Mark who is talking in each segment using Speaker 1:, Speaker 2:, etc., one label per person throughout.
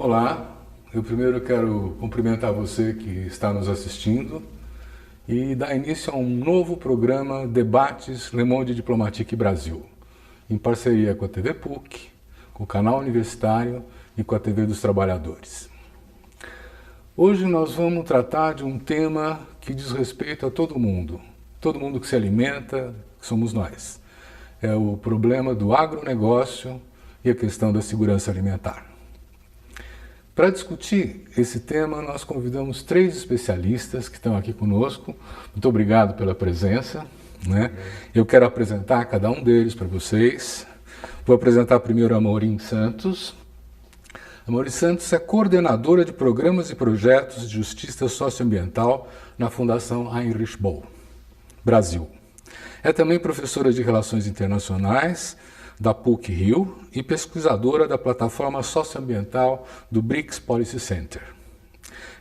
Speaker 1: Olá, eu primeiro quero cumprimentar você que está nos assistindo e dar início a um novo programa Debates Le Monde Diplomatique Brasil, em parceria com a TV PUC, com o canal universitário e com a TV dos Trabalhadores. Hoje nós vamos tratar de um tema que diz respeito a todo mundo que se alimenta, que somos nós. É o problema do agronegócio e a questão da segurança alimentar. Para discutir esse tema, nós convidamos 3 especialistas que estão aqui conosco. Muito obrigado pela presença. Eu quero apresentar cada um deles para vocês. Vou apresentar primeiro a Maureen Santos. A Maureen Santos é coordenadora de programas e projetos de justiça socioambiental na Fundação Heinrich Böll, Brasil. É também professora de Relações Internacionais da PUC-Rio e pesquisadora da plataforma socioambiental do BRICS Policy Center.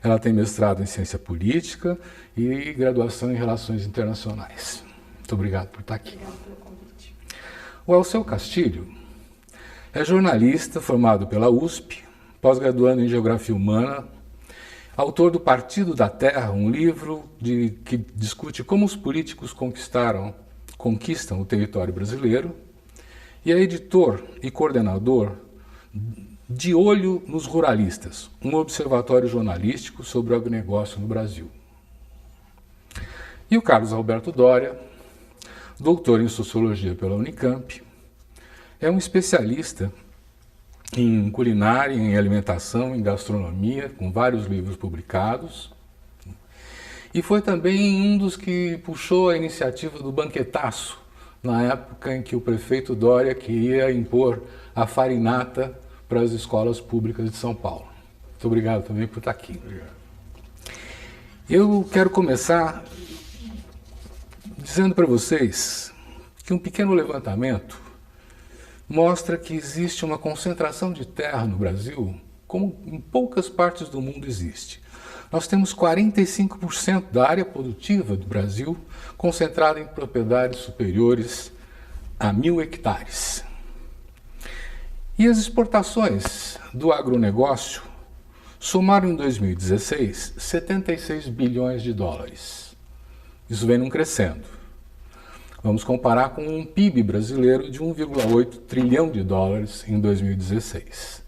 Speaker 1: Ela tem mestrado em Ciência Política e graduação em Relações Internacionais. Muito obrigado por estar aqui.
Speaker 2: Obrigada pelo convite.
Speaker 1: O Alceu Castilho é jornalista formado pela USP, pós-graduando em Geografia Humana, autor do Partido da Terra, um livro que discute como os políticos conquistam o território brasileiro, e é editor e coordenador de Olho nos Ruralistas, um observatório jornalístico sobre o agronegócio no Brasil. E o Carlos Alberto Doria, doutor em Sociologia pela Unicamp, é um especialista em culinária, em alimentação, em gastronomia, com vários livros publicados, e foi também um dos que puxou a iniciativa do banquetaço, na época em que o prefeito Doria queria impor a farinata para as escolas públicas de São Paulo. Muito obrigado também por estar aqui.
Speaker 3: Obrigado.
Speaker 1: Eu quero começar dizendo para vocês que um pequeno levantamento mostra que existe uma concentração de terra no Brasil como em poucas partes do mundo existe. Nós temos 45% da área produtiva do Brasil concentrada em propriedades superiores a 1.000 hectares. E as exportações do agronegócio somaram em 2016 76 bilhões de dólares. Isso vem num crescendo. Vamos comparar com um PIB brasileiro de 1,8 trilhão de dólares em 2016.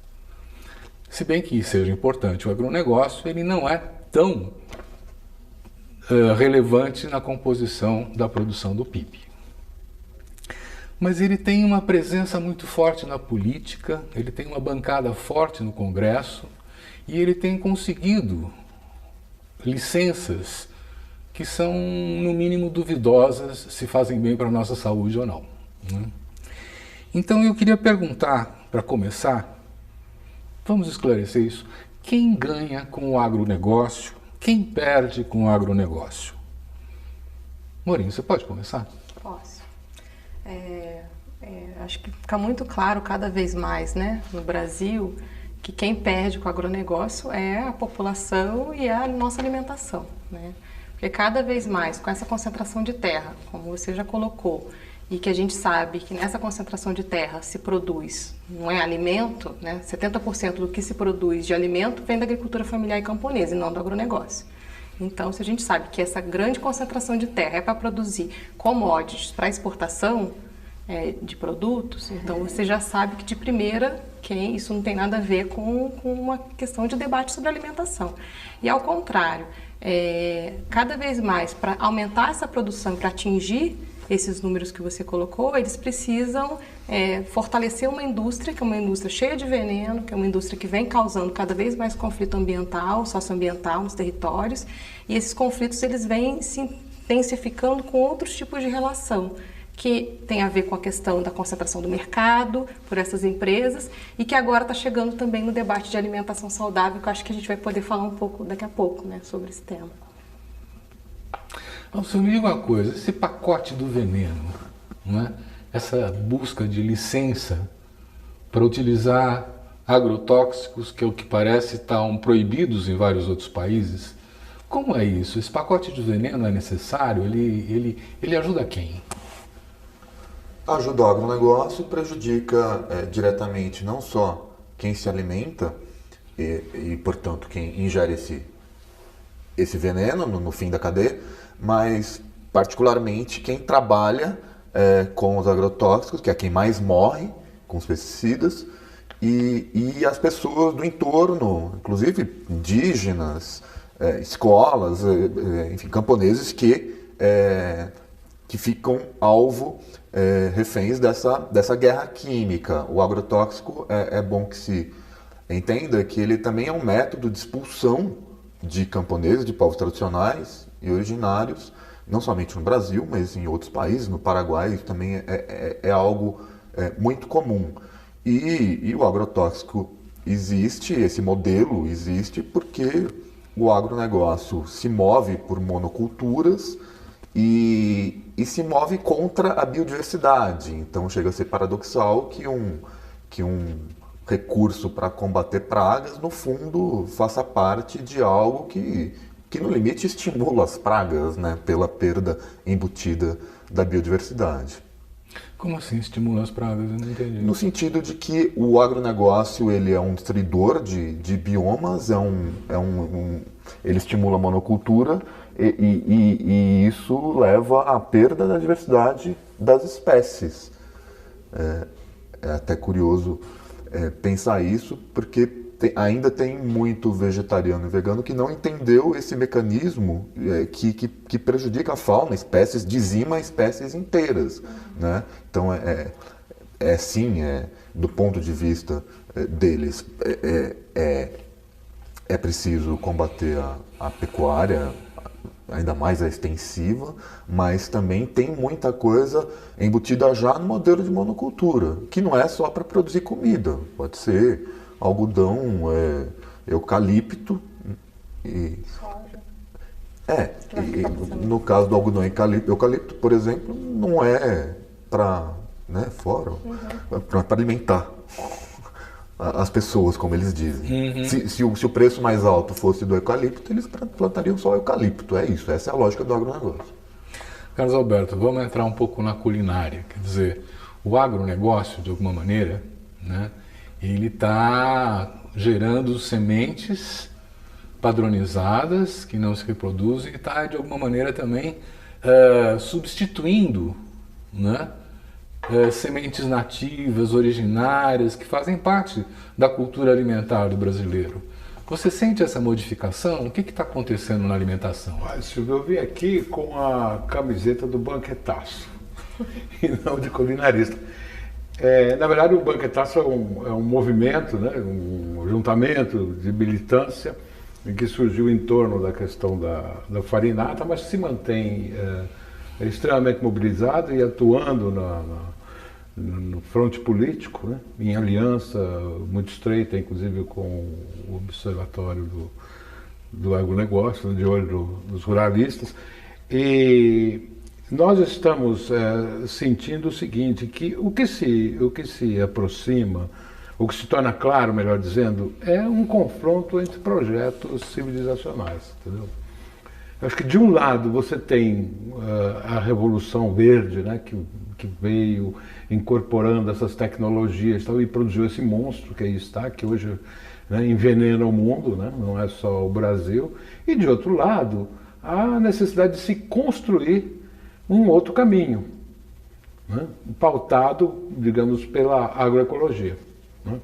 Speaker 1: Se bem que seja importante o agronegócio, ele não é tão relevante na composição da produção do PIB. Mas ele tem uma presença muito forte na política, ele tem uma bancada forte no Congresso e ele tem conseguido licenças que são, no mínimo, duvidosas se fazem bem para a nossa saúde ou não. Então eu queria perguntar, para começar, vamos esclarecer isso. Quem ganha com o agronegócio? Quem perde com o agronegócio? Maureen, você pode começar?
Speaker 2: Posso. Acho que fica muito claro cada vez mais, no Brasil, que quem perde com o agronegócio é a população e a nossa alimentação, Porque cada vez mais, com essa concentração de terra, como você já colocou, e que a gente sabe que nessa concentração de terra se produz, não é alimento, 70% do que se produz de alimento vem da agricultura familiar e camponesa e não do agronegócio. Então, se a gente sabe que essa grande concentração de terra é para produzir commodities para exportação de produtos, então você já sabe que de primeira isso não tem nada a ver com uma questão de debate sobre alimentação. E ao contrário, cada vez mais, para aumentar essa produção, para atingir esses números que você colocou, eles precisam fortalecer uma indústria, que é uma indústria cheia de veneno, que é uma indústria que vem causando cada vez mais conflito ambiental, socioambiental nos territórios, e esses conflitos eles vêm se intensificando com outros tipos de relação, que tem a ver com a questão da concentração do mercado por essas empresas e que agora está chegando também no debate de alimentação saudável, que eu acho que a gente vai poder falar um pouco daqui a pouco, sobre esse tema.
Speaker 1: Você me diga uma coisa, esse pacote do veneno, essa busca de licença para utilizar agrotóxicos, que é o que parece estão proibidos em vários outros países, como é isso? Esse pacote de veneno é necessário? Ele ajuda quem?
Speaker 3: Ajuda o agronegócio e prejudica diretamente não só quem se alimenta, portanto, quem ingere esse veneno no fim da cadeia, mas particularmente quem trabalha com os agrotóxicos, que é quem mais morre com os pesticidas, e as pessoas do entorno, inclusive indígenas, escolas, enfim, camponeses que ficam alvo, reféns dessa guerra química. O agrotóxico é bom que se entenda que ele também é um método de expulsão de camponeses, de povos tradicionais e originários, não somente no Brasil, mas em outros países, no Paraguai também é algo muito comum. E o agrotóxico existe, esse modelo existe porque o agronegócio se move por monoculturas e se move contra a biodiversidade. Então chega a ser paradoxal que um recurso para combater pragas, no fundo, faça parte de algo que no limite estimula as pragas, né, pela perda embutida da biodiversidade.
Speaker 1: Como assim estimula as pragas? Eu não entendi.
Speaker 3: No sentido de que o agronegócio ele é um destruidor de biomas, ele estimula a monocultura e isso leva à perda da diversidade das espécies. É até curioso pensar isso, porque ainda tem muito vegetariano e vegano que não entendeu esse mecanismo que prejudica a fauna, espécies, dizima espécies inteiras, né? Então, sim, do ponto de vista deles, é preciso combater a pecuária, ainda mais a extensiva, mas também tem muita coisa embutida já no modelo de monocultura, que não é só para produzir comida, pode ser algodão, eucalipto no caso do algodão e eucalipto, por exemplo, não é para para alimentar as pessoas, como eles dizem. Se o preço mais alto fosse do eucalipto, eles plantariam só eucalipto, é isso, essa é a lógica do agronegócio.
Speaker 1: Carlos Alberto, vamos entrar um pouco na culinária, quer dizer, o agronegócio, de alguma maneira, né, ele está gerando sementes padronizadas que não se reproduzem e está, de alguma maneira, também substituindo, né, sementes nativas, originárias, que fazem parte da cultura alimentar do brasileiro. Você sente essa modificação? O que está acontecendo na alimentação?
Speaker 4: Silvio, eu vim aqui com a camiseta do banquetaço e não de culinarista. Na verdade, o banquetaço é um movimento, né, um juntamento de militância que surgiu em torno da questão da farinata, mas se mantém extremamente mobilizado e atuando no fronte político, né, em aliança muito estreita, inclusive com o Observatório do Agronegócio, de olho dos ruralistas. E nós estamos sentindo o seguinte, que o que se aproxima, o que se torna claro, melhor dizendo, é um confronto entre projetos civilizacionais, entendeu? Eu acho que de um lado você tem a Revolução Verde, né, que veio incorporando essas tecnologias e produziu esse monstro que aí está, que hoje, né, envenena o mundo, né, não é só o Brasil. E de outro lado, a necessidade de se construir um outro caminho, né, pautado, digamos, pela agroecologia, né.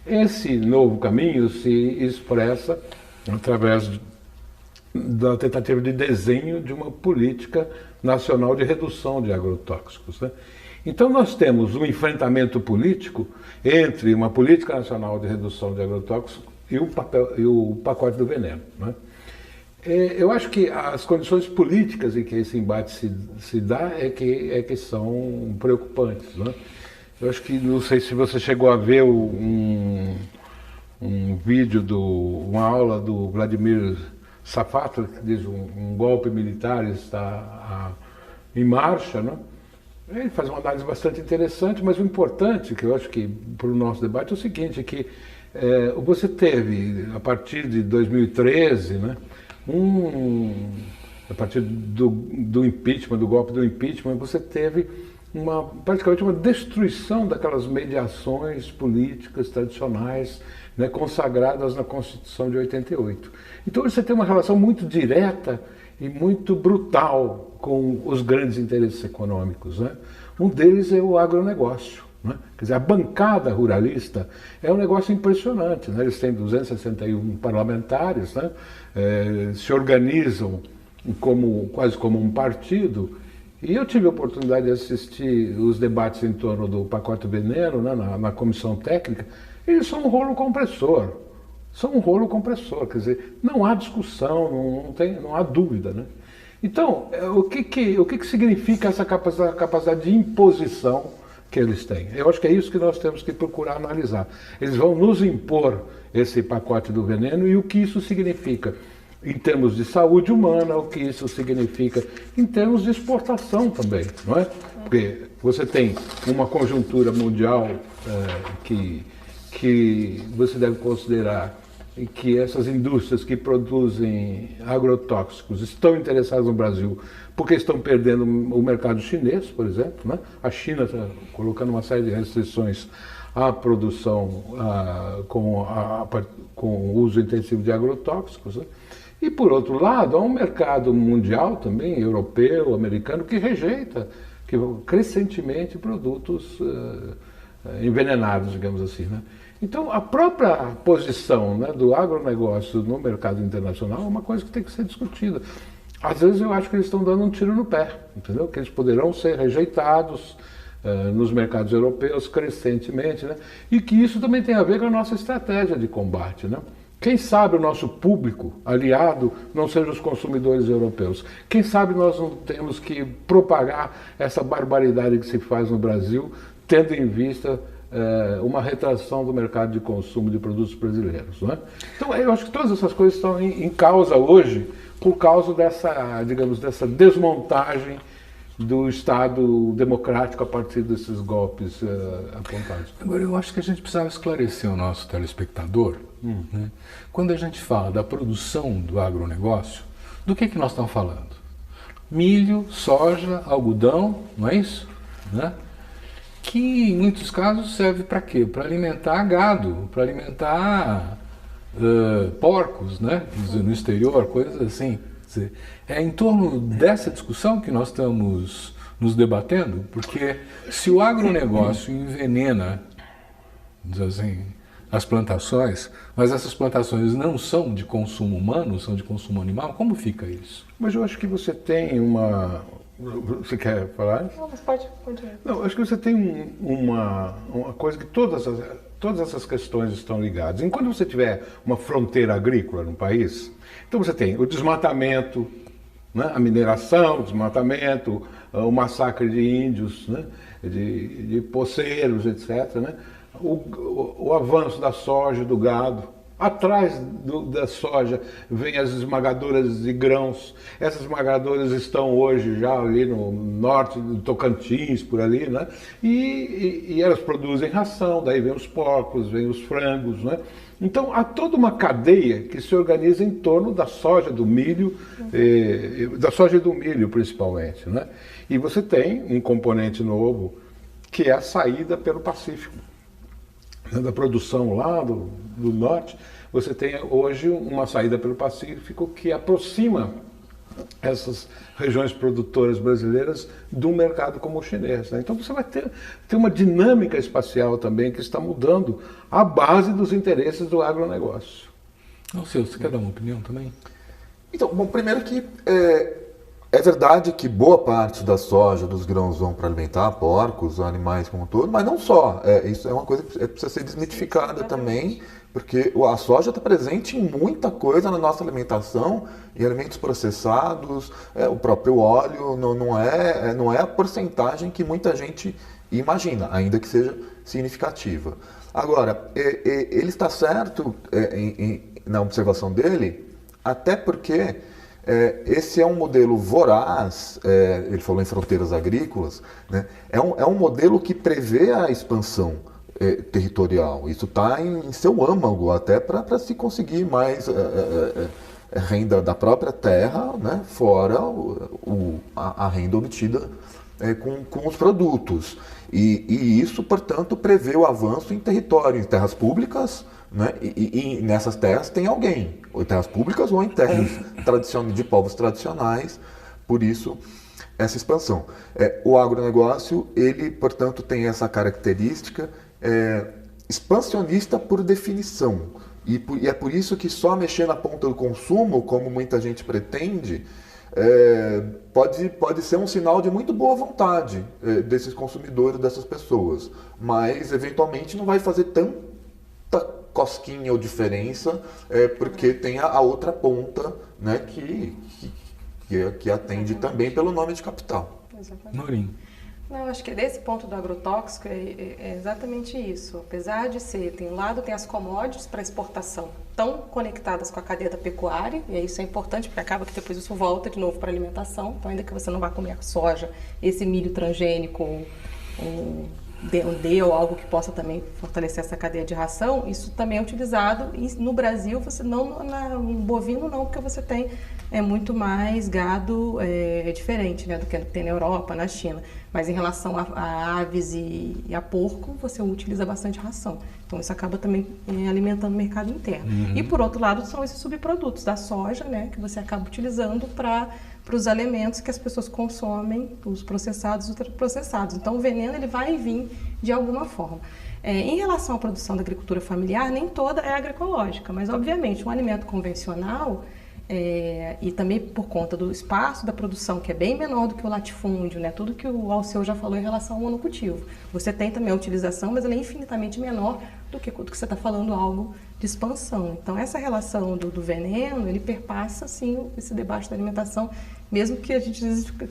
Speaker 4: Esse novo caminho se expressa através da tentativa de desenho de uma política nacional de redução de agrotóxicos, né? Então nós temos um enfrentamento político entre uma política nacional de redução de agrotóxicos e o pacote do veneno, né? Eu acho que as condições políticas em que esse embate se dá é que são preocupantes, né? Eu acho que, não sei se você chegou a ver um vídeo, uma aula do Vladimir Safatli, que diz um golpe militar está em marcha, né? Ele faz uma análise bastante interessante, mas o importante, que eu acho que para o nosso debate, é o seguinte, é que você teve, a partir de 2013, né, a partir do impeachment, do golpe do impeachment, você teve praticamente uma destruição daquelas mediações políticas tradicionais né, consagradas na Constituição de 88. Então você tem uma relação muito direta e muito brutal com os grandes interesses econômicos, né? Um deles é o agronegócio, né? Quer dizer, a bancada ruralista é um negócio impressionante, né? Eles têm 261 parlamentares, né? Se organizam quase como um partido. E eu tive a oportunidade de assistir os debates em torno do pacote veneno, né, na comissão técnica. Eles são um rolo compressor. São um rolo compressor, quer dizer, não há discussão, não há dúvida, né? Então, o que significa essa capacidade de imposição que eles têm? Eu acho que é isso que nós temos que procurar analisar. Eles vão nos impor esse pacote do veneno e o que isso significa em termos de saúde humana, o que isso significa em termos de exportação também, não é? Porque você tem uma conjuntura mundial que você deve considerar que essas indústrias que produzem agrotóxicos estão interessadas no Brasil porque estão perdendo o mercado chinês, por exemplo, né? A China está colocando uma série de restrições à produção com o uso intensivo de agrotóxicos, né? E, por outro lado, há um mercado mundial também, europeu, americano, que rejeita crescentemente produtos envenenados, digamos assim, né? Então, a própria posição, né, do agronegócio no mercado internacional é uma coisa que tem que ser discutida. Às vezes eu acho que eles estão dando um tiro no pé, entendeu? Que eles poderão ser rejeitados nos mercados europeus crescentemente, né? E que isso também tem a ver com a nossa estratégia de combate, né? Quem sabe o nosso público aliado não sejam os consumidores europeus. Quem sabe nós não temos que propagar essa barbaridade que se faz no Brasil, tendo em vista uma retração do mercado de consumo de produtos brasileiros, né? Então, eu acho que todas essas coisas estão em causa hoje por causa dessa, digamos, dessa desmontagem do Estado democrático a partir desses golpes apontados.
Speaker 1: Agora, eu acho que a gente precisava esclarecer o nosso telespectador, né? Quando a gente fala da produção do agronegócio, do que nós estamos falando? Milho, soja, algodão, não é isso? Né? Que em muitos casos serve para quê? Para alimentar gado, para alimentar porcos, né? No exterior, coisas assim. É em torno dessa discussão que nós estamos nos debatendo, porque se o agronegócio envenena, assim, as plantações, mas essas plantações não são de consumo humano, são de consumo animal, como fica isso?
Speaker 4: Mas eu acho que você tem uma... Você quer falar?
Speaker 2: Não, mas pode continuar.
Speaker 4: Não, acho que você tem uma coisa que todas essas questões estão ligadas. Enquanto você tiver uma fronteira agrícola no país, então você tem o desmatamento, né? A mineração, o desmatamento, o massacre de índios, né? de poceiros, etc., né? O avanço da soja, do gado. Atrás da soja vem as esmagadoras de grãos. Essas esmagadoras estão hoje já ali no norte do Tocantins, por ali, né? E elas produzem ração, daí vem os porcos, vem os frangos, né? Então há toda uma cadeia que se organiza em torno da soja, do milho, da soja e do milho principalmente, né? E você tem um componente novo que é a saída pelo Pacífico. Da produção lá do norte, você tem hoje uma saída pelo Pacífico que aproxima essas regiões produtoras brasileiras do mercado como o chinês, né? Então você vai ter uma dinâmica espacial também que está mudando a base dos interesses do agronegócio.
Speaker 1: Não sei, você quer dar uma opinião também?
Speaker 3: Então, bom, primeiro que é verdade que boa parte da soja, dos grãos vão para alimentar porcos, animais como um todo, mas não só. Isso é uma coisa que precisa ser desmitificada também, porque a soja está presente em muita coisa na nossa alimentação, em alimentos processados, o próprio óleo, não é a porcentagem que muita gente imagina, ainda que seja significativa. Agora, ele está certo na observação dele, até porque esse é um modelo voraz, ele falou em fronteiras agrícolas, né? É um modelo que prevê a expansão territorial. Isso está em seu âmago, até para se conseguir mais renda da própria terra, né? Fora a renda obtida com os produtos. E isso, portanto, prevê o avanço em território, em terras públicas, né? E nessas terras tem alguém, ou em terras públicas ou em terras de povos tradicionais, por isso essa expansão. O agronegócio, ele, portanto, tem essa característica expansionista por definição. E é por isso que só mexer na ponta do consumo, como muita gente pretende, pode ser um sinal de muito boa vontade desses consumidores, dessas pessoas. Mas, eventualmente, não vai fazer tanta cosquinha ou diferença, porque tem a outra ponta, né, que atende também pelo nome de capital.
Speaker 2: Exatamente.
Speaker 1: Norim.
Speaker 2: Não, acho que desse ponto do agrotóxico é exatamente isso. Apesar de tem um lado, tem as commodities para exportação, tão conectadas com a cadeia da pecuária, e isso é importante, porque acaba que depois isso volta de novo para a alimentação. Então, ainda que você não vá comer soja, esse milho transgênico, um D ou algo que possa também fortalecer essa cadeia de ração, isso também é utilizado. E no Brasil, você não, no bovino não, porque você tem muito mais gado diferente, né, do que tem na Europa, na China. Mas em relação a aves e a porco, você utiliza bastante ração. Então isso acaba também alimentando o mercado interno. E por outro lado, são esses subprodutos da soja, né, que você acaba utilizando para os alimentos que as pessoas consomem, os processados e ultraprocessados. Então o veneno ele vai vir de alguma forma. Em relação à produção da agricultura familiar, nem toda é agroecológica, mas obviamente um alimento convencional, e também por conta do espaço da produção, que é bem menor do que o latifúndio, né? Tudo que o Alceu já falou em relação ao monocultivo. Você tem também a utilização, mas ela é infinitamente menor do que você está falando algo de expansão. Então, essa relação do veneno, ele perpassa, sim, esse debate da alimentação, mesmo que a gente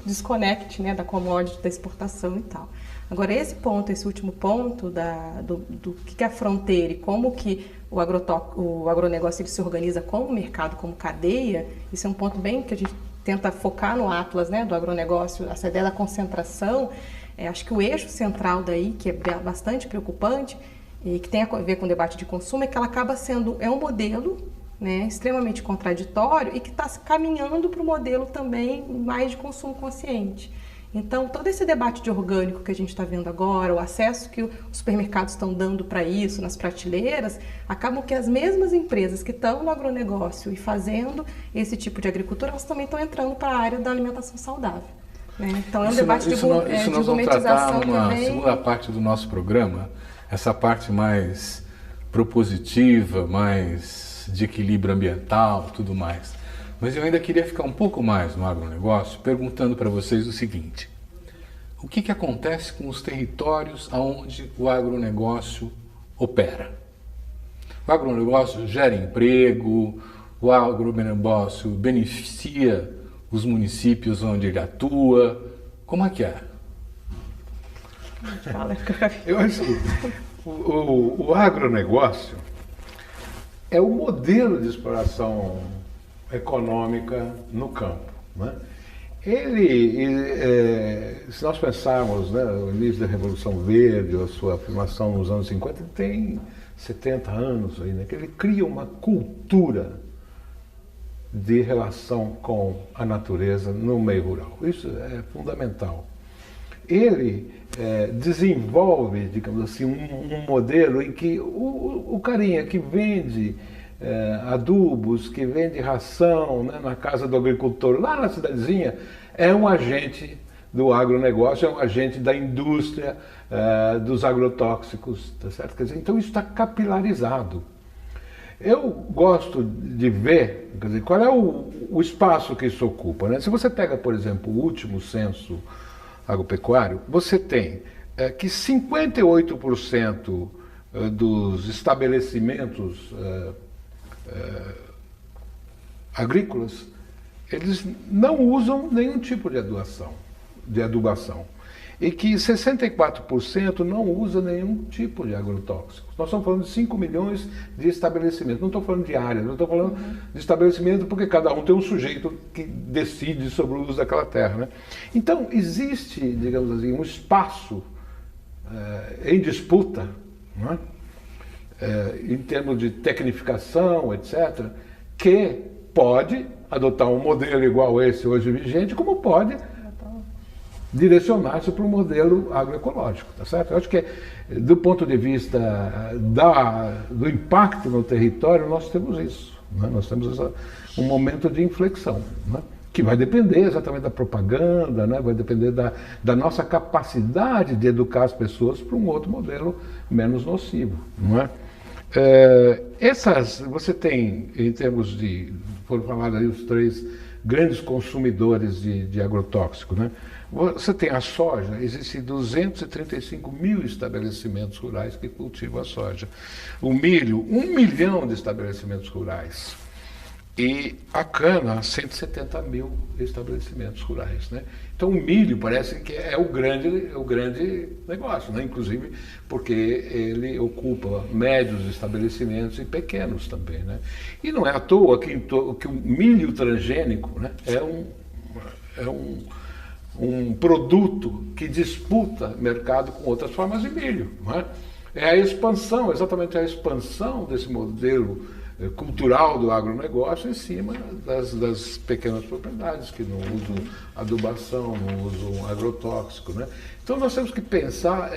Speaker 2: desconecte, né, da commodity, da exportação e tal. Agora, esse último ponto do que é a fronteira e como que o agronegócio ele se organiza como mercado, como cadeia, isso é um ponto bem que a gente tenta focar no Atlas, né, do agronegócio, essa ideia da concentração. Acho que o eixo central daí, que é bastante preocupante e que tem a ver com o debate de consumo, é que ela acaba sendo um modelo, né, extremamente contraditório e que está caminhando para o modelo também mais de consumo consciente. Então, todo esse debate de orgânico que a gente está vendo agora, o acesso que os supermercados estão dando para isso, nas prateleiras, acabam que as mesmas empresas que estão no agronegócio e fazendo esse tipo de agricultura, elas também estão entrando para a área da alimentação saudável. Né? Então, é um debate de
Speaker 1: gourmetização também. Nós vamos tratar uma segunda
Speaker 2: também.
Speaker 1: parte do nosso programa, essa parte mais propositiva, mais de equilíbrio ambiental, tudo mais. Mas eu ainda queria ficar um pouco mais no agronegócio, perguntando para vocês o seguinte: o que acontece com os territórios onde o agronegócio opera? O agronegócio gera emprego, o agronegócio beneficia os municípios onde ele atua, como é que é?
Speaker 4: Eu acho que o agronegócio é o modelo de exploração econômica no campo, né? Se nós pensarmos, né, o início da Revolução Verde, a sua afirmação nos anos 50, tem 70 anos aí, né, que ele cria uma cultura de relação com a natureza no meio rural. Isso é fundamental. Ele desenvolve, digamos assim, um modelo em que o carinha que vende adubos, que vende ração, né, na casa do agricultor, lá na cidadezinha, é um agente do agronegócio, é um agente da indústria dos agrotóxicos, tá certo? Quer dizer, então isso está capilarizado. Eu gosto de ver, quer dizer, qual é o espaço que isso ocupa, né? Se você pega, por exemplo, o último censo agropecuário, você tem que 58% dos estabelecimentos agrícolas, eles não usam nenhum tipo de adubação. E que 64% não usa nenhum tipo de agrotóxico. Nós estamos falando de 5 milhões de estabelecimentos. Não estou falando de áreas, não estou falando de estabelecimento, porque cada um tem um sujeito que decide sobre o uso daquela terra, né? Então, existe, digamos assim, um espaço em disputa, não é? Em termos de tecnificação, etc., que pode adotar um modelo igual esse hoje vigente, como pode direcionar-se para o modelo agroecológico, tá certo? Eu acho que, do ponto de vista do impacto no território, nós temos isso, né? Nós temos um momento de inflexão, né? Que vai depender exatamente da propaganda, né? Vai depender da nossa capacidade de educar as pessoas para um outro modelo menos nocivo, não é? Você tem, em termos de, foram falados aí os 3 grandes consumidores de agrotóxico, né? Você tem a soja, existem 235 mil estabelecimentos rurais que cultivam a soja. O milho, 1 milhão de estabelecimentos rurais. E a cana, 170 mil estabelecimentos rurais, né? Então o milho parece que é o grande negócio, né? Inclusive porque ele ocupa médios estabelecimentos e pequenos também, né? E não é à toa que o milho transgênico, né, é um produto que disputa mercado com outras formas de milho, não é? É a expansão, exatamente a expansão desse modelo cultural do agronegócio em cima das pequenas propriedades que não usam adubação, não usam agrotóxico, né? Então nós temos que pensar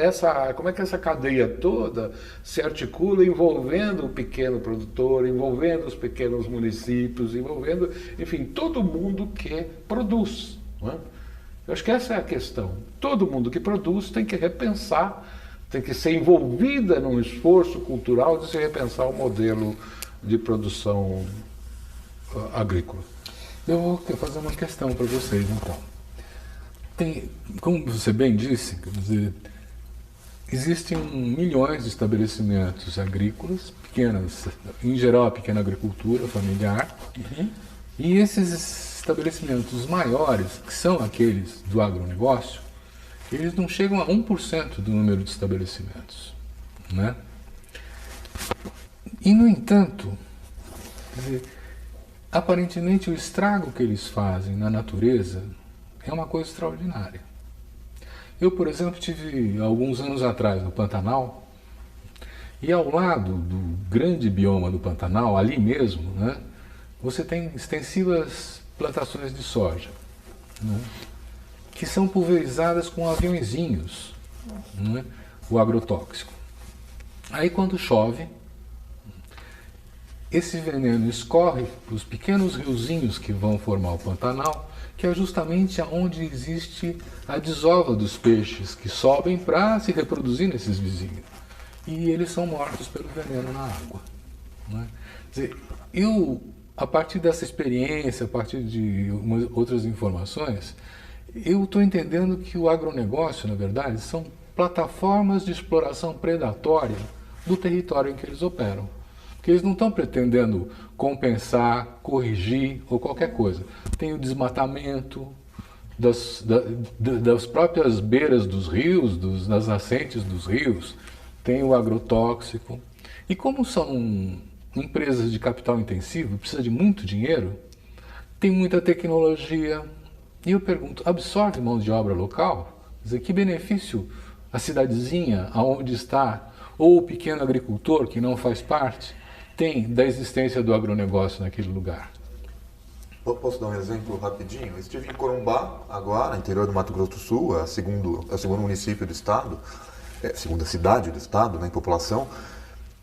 Speaker 4: como é que essa cadeia toda se articula envolvendo o pequeno produtor, envolvendo os pequenos municípios, envolvendo, enfim, todo mundo que produz, não é? Eu acho que essa é a questão. Todo mundo que produz tem que repensar, tem que ser envolvida num esforço cultural de se repensar o modelo de produção agrícola.
Speaker 1: Eu vou fazer uma questão para vocês, então. Como você bem disse, quer dizer, existem milhões de estabelecimentos agrícolas, pequenas, em geral a pequena agricultura familiar, e esses estabelecimentos maiores, que são aqueles do agronegócio, eles não chegam a 1% do número de estabelecimentos, né? E, no entanto, quer dizer, aparentemente o estrago que eles fazem na natureza é uma coisa extraordinária. Eu, por exemplo, estive alguns anos atrás no Pantanal, e ao lado do grande bioma do Pantanal, ali mesmo, né, você tem extensivas plantações de soja, né, que são pulverizadas com aviõezinhos, né, o agrotóxico. Aí quando chove, esse veneno escorre para os pequenos riozinhos que vão formar o Pantanal, que é justamente onde existe a desova dos peixes que sobem para se reproduzir nesses vizinhos. E eles são mortos pelo veneno na água, né? Quer dizer, a partir dessa experiência, a partir de outras informações, eu estou entendendo que o agronegócio, na verdade, são plataformas de exploração predatória do território em que eles operam. Porque eles não estão pretendendo compensar, corrigir ou qualquer coisa. Tem o desmatamento das próprias beiras dos rios, das nascentes dos rios, tem o agrotóxico. E como são empresas de capital intensivo, precisa de muito dinheiro, tem muita tecnologia. E eu pergunto, absorve mão de obra local? Quer dizer, que benefício a cidadezinha aonde está, ou o pequeno agricultor que não faz parte, tem da existência do agronegócio naquele lugar?
Speaker 3: Posso dar um exemplo rapidinho? Eu estive em Corumbá, agora, interior do Mato Grosso do Sul, é o segundo município do estado, segunda cidade do estado, né, em população.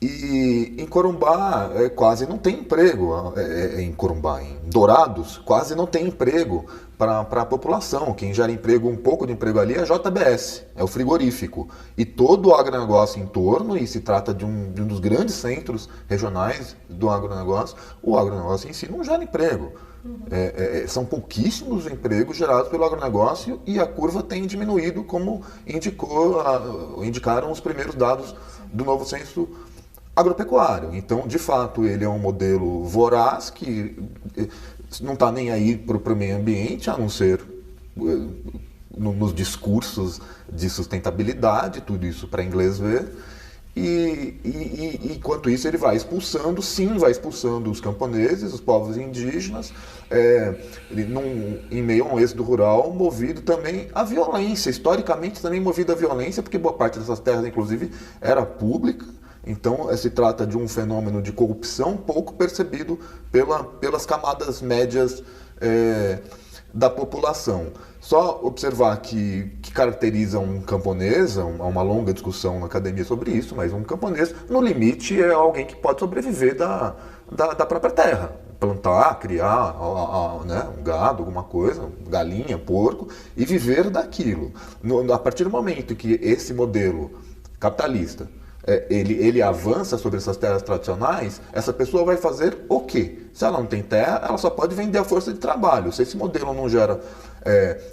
Speaker 3: E em Corumbá quase não tem emprego, em Corumbá, em Dourados, quase não tem emprego para a população. Quem gera emprego, um pouco de emprego ali é a JBS, é o frigorífico. E todo o agronegócio em torno, e se trata de um dos grandes centros regionais do agronegócio, o agronegócio em si não gera emprego. São pouquíssimos empregos gerados pelo agronegócio e a curva tem diminuído, como indicaram os primeiros dados do novo censo agropecuário. Então, de fato, ele é um modelo voraz que não está nem aí para o meio ambiente, a não ser nos discursos de sustentabilidade, tudo isso para inglês ver. E enquanto isso ele vai expulsando os camponeses, os povos indígenas, em meio a um êxodo rural movido também à violência, historicamente também movido à violência, porque boa parte dessas terras, inclusive, era pública. Então, se trata de um fenômeno de corrupção pouco percebido pelas camadas médias da população. Só observar que caracteriza um camponês, há uma longa discussão na academia sobre isso, mas um camponês, no limite, é alguém que pode sobreviver da própria terra. Plantar, criar né, um gado, alguma coisa, galinha, porco, e viver daquilo. A partir do momento que esse modelo capitalista ele avança sobre essas terras tradicionais, essa pessoa vai fazer o quê? Se ela não tem terra, ela só pode vender a força de trabalho. Se esse modelo não gera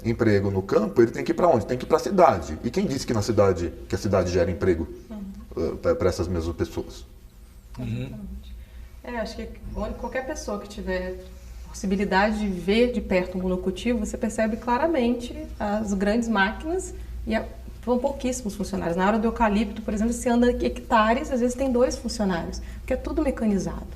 Speaker 3: emprego no campo, ele tem que ir para onde? Tem que ir para a cidade. E quem disse que a cidade gera emprego para essas mesmas pessoas?
Speaker 2: Acho que qualquer pessoa que tiver possibilidade de ver de perto um monocultivo, você percebe claramente as grandes máquinas e são pouquíssimos funcionários. Na hora do eucalipto, por exemplo, se anda hectares, às vezes tem 2 funcionários, porque é tudo mecanizado,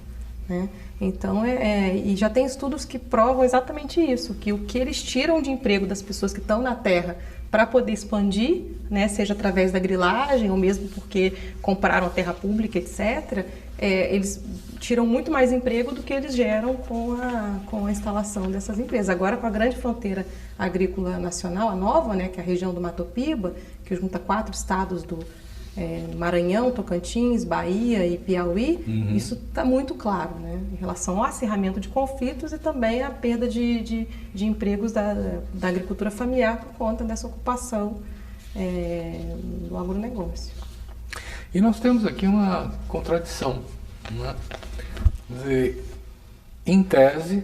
Speaker 2: né? Então, e já tem estudos que provam exatamente isso, que o que eles tiram de emprego das pessoas que estão na terra para poder expandir, né, seja através da grilagem ou mesmo porque compraram a terra pública, etc., eles tiram muito mais emprego do que eles geram com a instalação dessas empresas. Agora, com a grande fronteira agrícola nacional, a nova, né, que é a região do Mato Piba, que junta 4 estados do Maranhão, Tocantins, Bahia e Piauí, isso está muito claro, né, em relação ao acirramento de conflitos e também a perda de empregos da agricultura familiar por conta dessa ocupação do agronegócio.
Speaker 1: E nós temos aqui uma contradição, né? Quer dizer, em tese,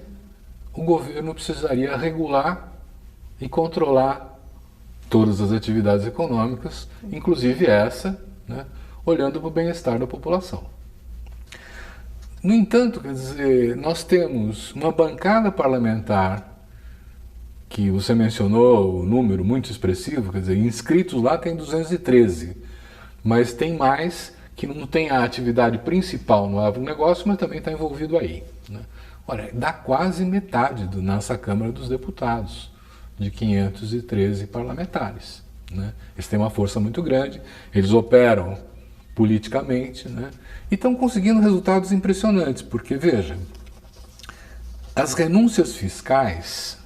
Speaker 1: o governo precisaria regular e controlar todas as atividades econômicas, inclusive essa, né, olhando para o bem-estar da população. No entanto, quer dizer, nós temos uma bancada parlamentar que você mencionou, o número muito expressivo, quer dizer, inscritos lá tem 213, mas tem mais que não tem a atividade principal no agronegócio, mas também está envolvido aí, né? Olha, dá quase metade nessa Câmara dos Deputados, de 513 parlamentares, né? Eles têm uma força muito grande, eles operam politicamente, né? E estão conseguindo resultados impressionantes, porque, veja, as renúncias fiscais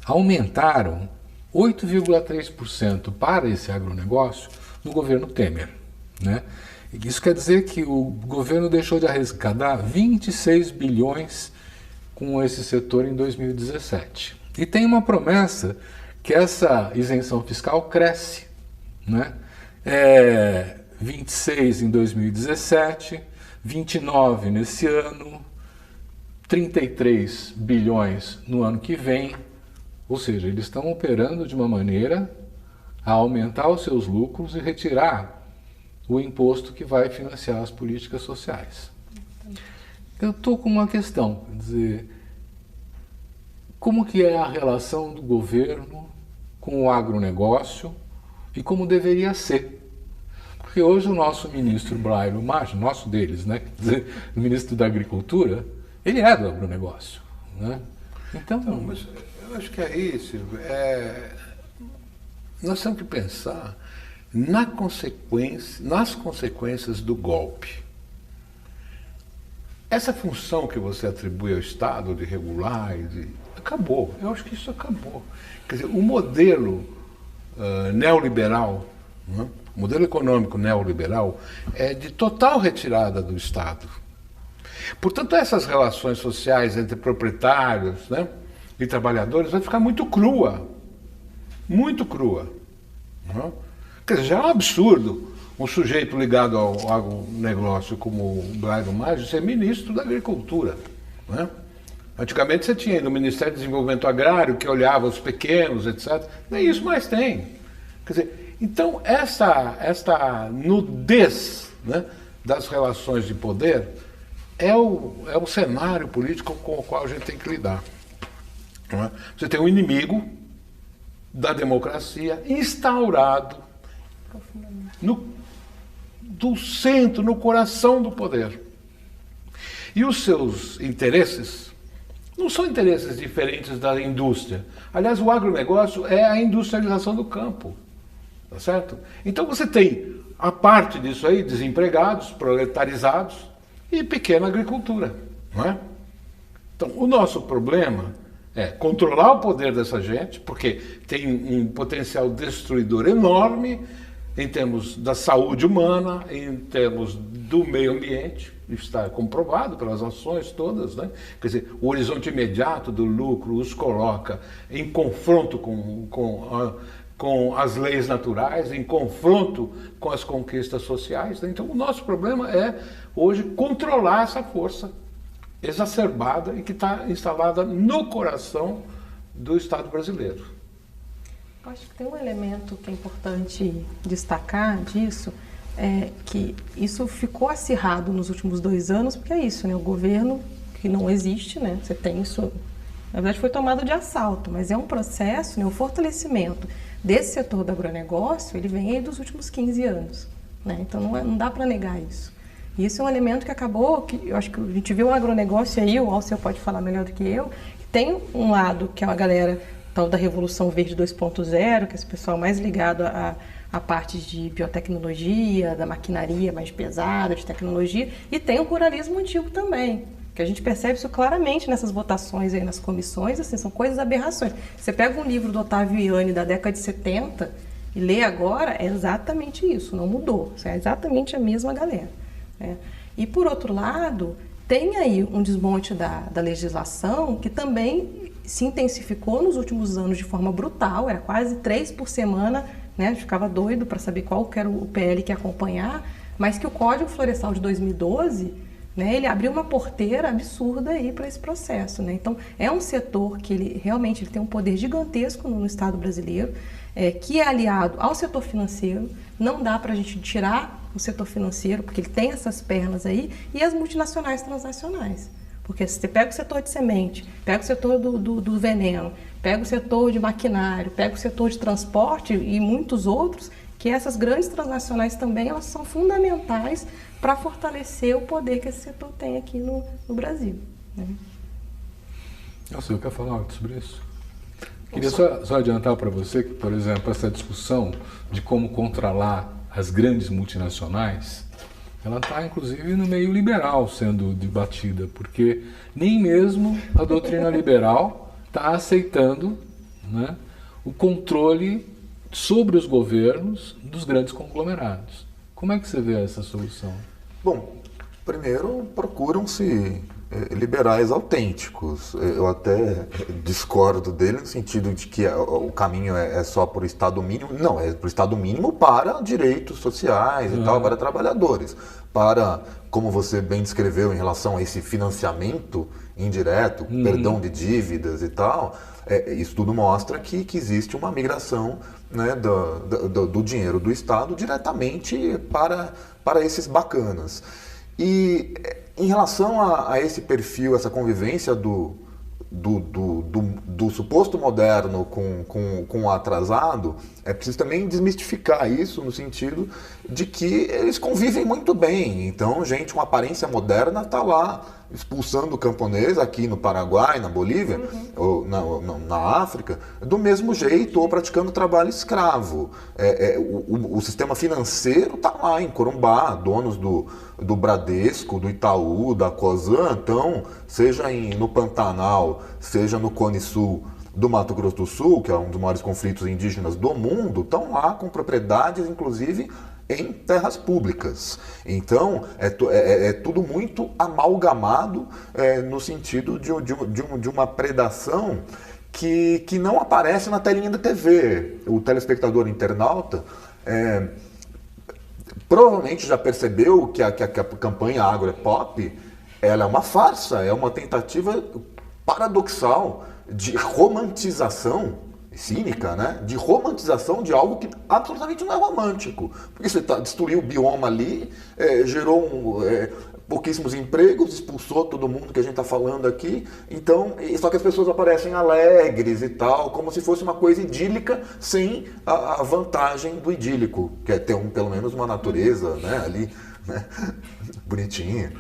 Speaker 1: aumentaram 8,3% para esse agronegócio no governo Temer, né? Isso quer dizer que o governo deixou de arrecadar 26 bilhões com esse setor em 2017. E tem uma promessa que essa isenção fiscal cresce, né? 26 em 2017, 29 nesse ano, 33 bilhões no ano que vem. Ou seja, eles estão operando de uma maneira a aumentar os seus lucros e retirar o imposto que vai financiar as políticas sociais. Eu estou com uma questão, quer dizer, como que é a relação do governo com o agronegócio e como deveria ser? Porque hoje o nosso ministro Brailo Maggi, nosso deles, né, quer dizer, o ministro da Agricultura, ele é do agronegócio, né? Então,
Speaker 4: não, mas eu acho que é isso. Nós temos que pensar nas consequências do golpe. Essa função que você atribui ao Estado de regular, acabou. Eu acho que isso acabou. Quer dizer, o modelo neoliberal, né, o modelo econômico neoliberal é de total retirada do Estado. Portanto, essas relações sociais entre proprietários, né, e trabalhadores vai ficar muito crua. Muito crua. Né? Quer dizer, já é um absurdo um sujeito ligado ao agronegócio como o Brailo Maggi ser ministro da Agricultura, né? Antigamente você tinha no Ministério do Desenvolvimento Agrário que olhava os pequenos, etc. Nem isso mais tem. Quer dizer, então esta nudez, né, das relações de poder é o cenário político com o qual a gente tem que lidar. Não é? Você tem um inimigo da democracia instaurado do centro, no coração do poder. E os seus interesses não são interesses diferentes da indústria. Aliás, o agronegócio é a industrialização do campo. Tá certo? Então você tem a parte disso aí, desempregados, proletarizados e pequena agricultura. Não é? Então, o nosso problema É controlar o poder dessa gente, porque tem um potencial destruidor enorme em termos da saúde humana, em termos do meio ambiente, isso está comprovado pelas ações todas, né? Quer dizer, o horizonte imediato do lucro os coloca em confronto com as leis naturais, em confronto com as conquistas sociais, né? Então o nosso problema é hoje controlar essa força exacerbada e que está instalada no coração do Estado brasileiro.
Speaker 2: Eu acho que tem um elemento que é importante destacar disso, é que isso ficou acirrado nos últimos 2 anos, porque é isso, né? O governo que não existe, né? Você tem isso, na verdade foi tomado de assalto, mas é um processo, né? O fortalecimento desse setor do agronegócio, ele vem aí dos últimos 15 anos, né? Então não dá para negar isso. E isso é um elemento que acabou, que eu acho que a gente viu o agronegócio aí, o Alceu pode falar melhor do que eu, que tem um lado que é uma galera tal da Revolução Verde 2.0, que é esse pessoal mais ligado a partes de biotecnologia, da maquinaria mais pesada, de tecnologia, e tem o ruralismo antigo também, que a gente percebe isso claramente nessas votações aí nas comissões, assim, são coisas aberrações. Você pega um livro do Otávio Iane da década de 70 e lê agora, é exatamente isso, não mudou, é exatamente a mesma galera. Né? E por outro lado, tem aí um desmonte da legislação que também se intensificou nos últimos anos de forma brutal, era quase 3 por semana, né? A gente ficava doido para saber qual que era o PL que ia acompanhar, mas que o Código Florestal de 2012, né, ele abriu uma porteira absurda aí para esse processo. Né? Então, é um setor que ele realmente ele tem um poder gigantesco no Estado brasileiro, que é aliado ao setor financeiro. Não dá para a gente tirar o setor financeiro, porque ele tem essas pernas aí, e as multinacionais transnacionais. Porque se você pega o setor de semente, pega o setor do veneno, pega o setor de maquinário, pega o setor de transporte e muitos outros, que essas grandes transnacionais também elas são fundamentais para fortalecer o poder que esse setor tem aqui no Brasil. Né?
Speaker 1: Nossa, eu quero falar algo sobre isso. Queria só adiantar para você que, por exemplo, essa discussão de como controlar as grandes multinacionais, ela está, inclusive, no meio liberal sendo debatida, porque nem mesmo a doutrina liberal está aceitando, né, o controle sobre os governos dos grandes conglomerados. Como é que você vê essa solução?
Speaker 3: Bom, primeiro procuram-se liberais autênticos. Eu até discordo dele no sentido de que o caminho é só para o Estado mínimo. Não, é para o Estado mínimo para direitos sociais e tal, para trabalhadores. Para, como você bem descreveu em relação a esse financiamento indireto, perdão de dívidas e tal, isso tudo mostra que existe uma migração, né, do dinheiro do Estado diretamente para esses bacanas. E em relação a esse perfil, essa convivência do suposto moderno com o atrasado, é preciso também desmistificar isso no sentido de que eles convivem muito bem. Então, gente com aparência moderna está lá expulsando o camponês aqui no Paraguai, na Bolívia, ou na África, do mesmo jeito, ou praticando trabalho escravo. O sistema financeiro está lá em Corumbá, donos do Bradesco, do Itaú, da Cosan, então, seja no Pantanal, seja no Cone Sul do Mato Grosso do Sul, que é um dos maiores conflitos indígenas do mundo, estão lá com propriedades, inclusive, em terras públicas. Então, é tudo muito amalgamado no sentido de uma predação que não aparece na telinha da TV. O telespectador internauta provavelmente já percebeu que a campanha Agro é Pop, ela é uma farsa, é uma tentativa paradoxal de romantização cínica, né? De romantização de algo que absolutamente não é romântico. Porque você destruiu o bioma ali, gerou pouquíssimos empregos, expulsou todo mundo que a gente está falando aqui. Então, só que as pessoas aparecem alegres e tal, como se fosse uma coisa idílica, sem a vantagem do idílico, que é ter pelo menos uma natureza, né, ali, né, bonitinha.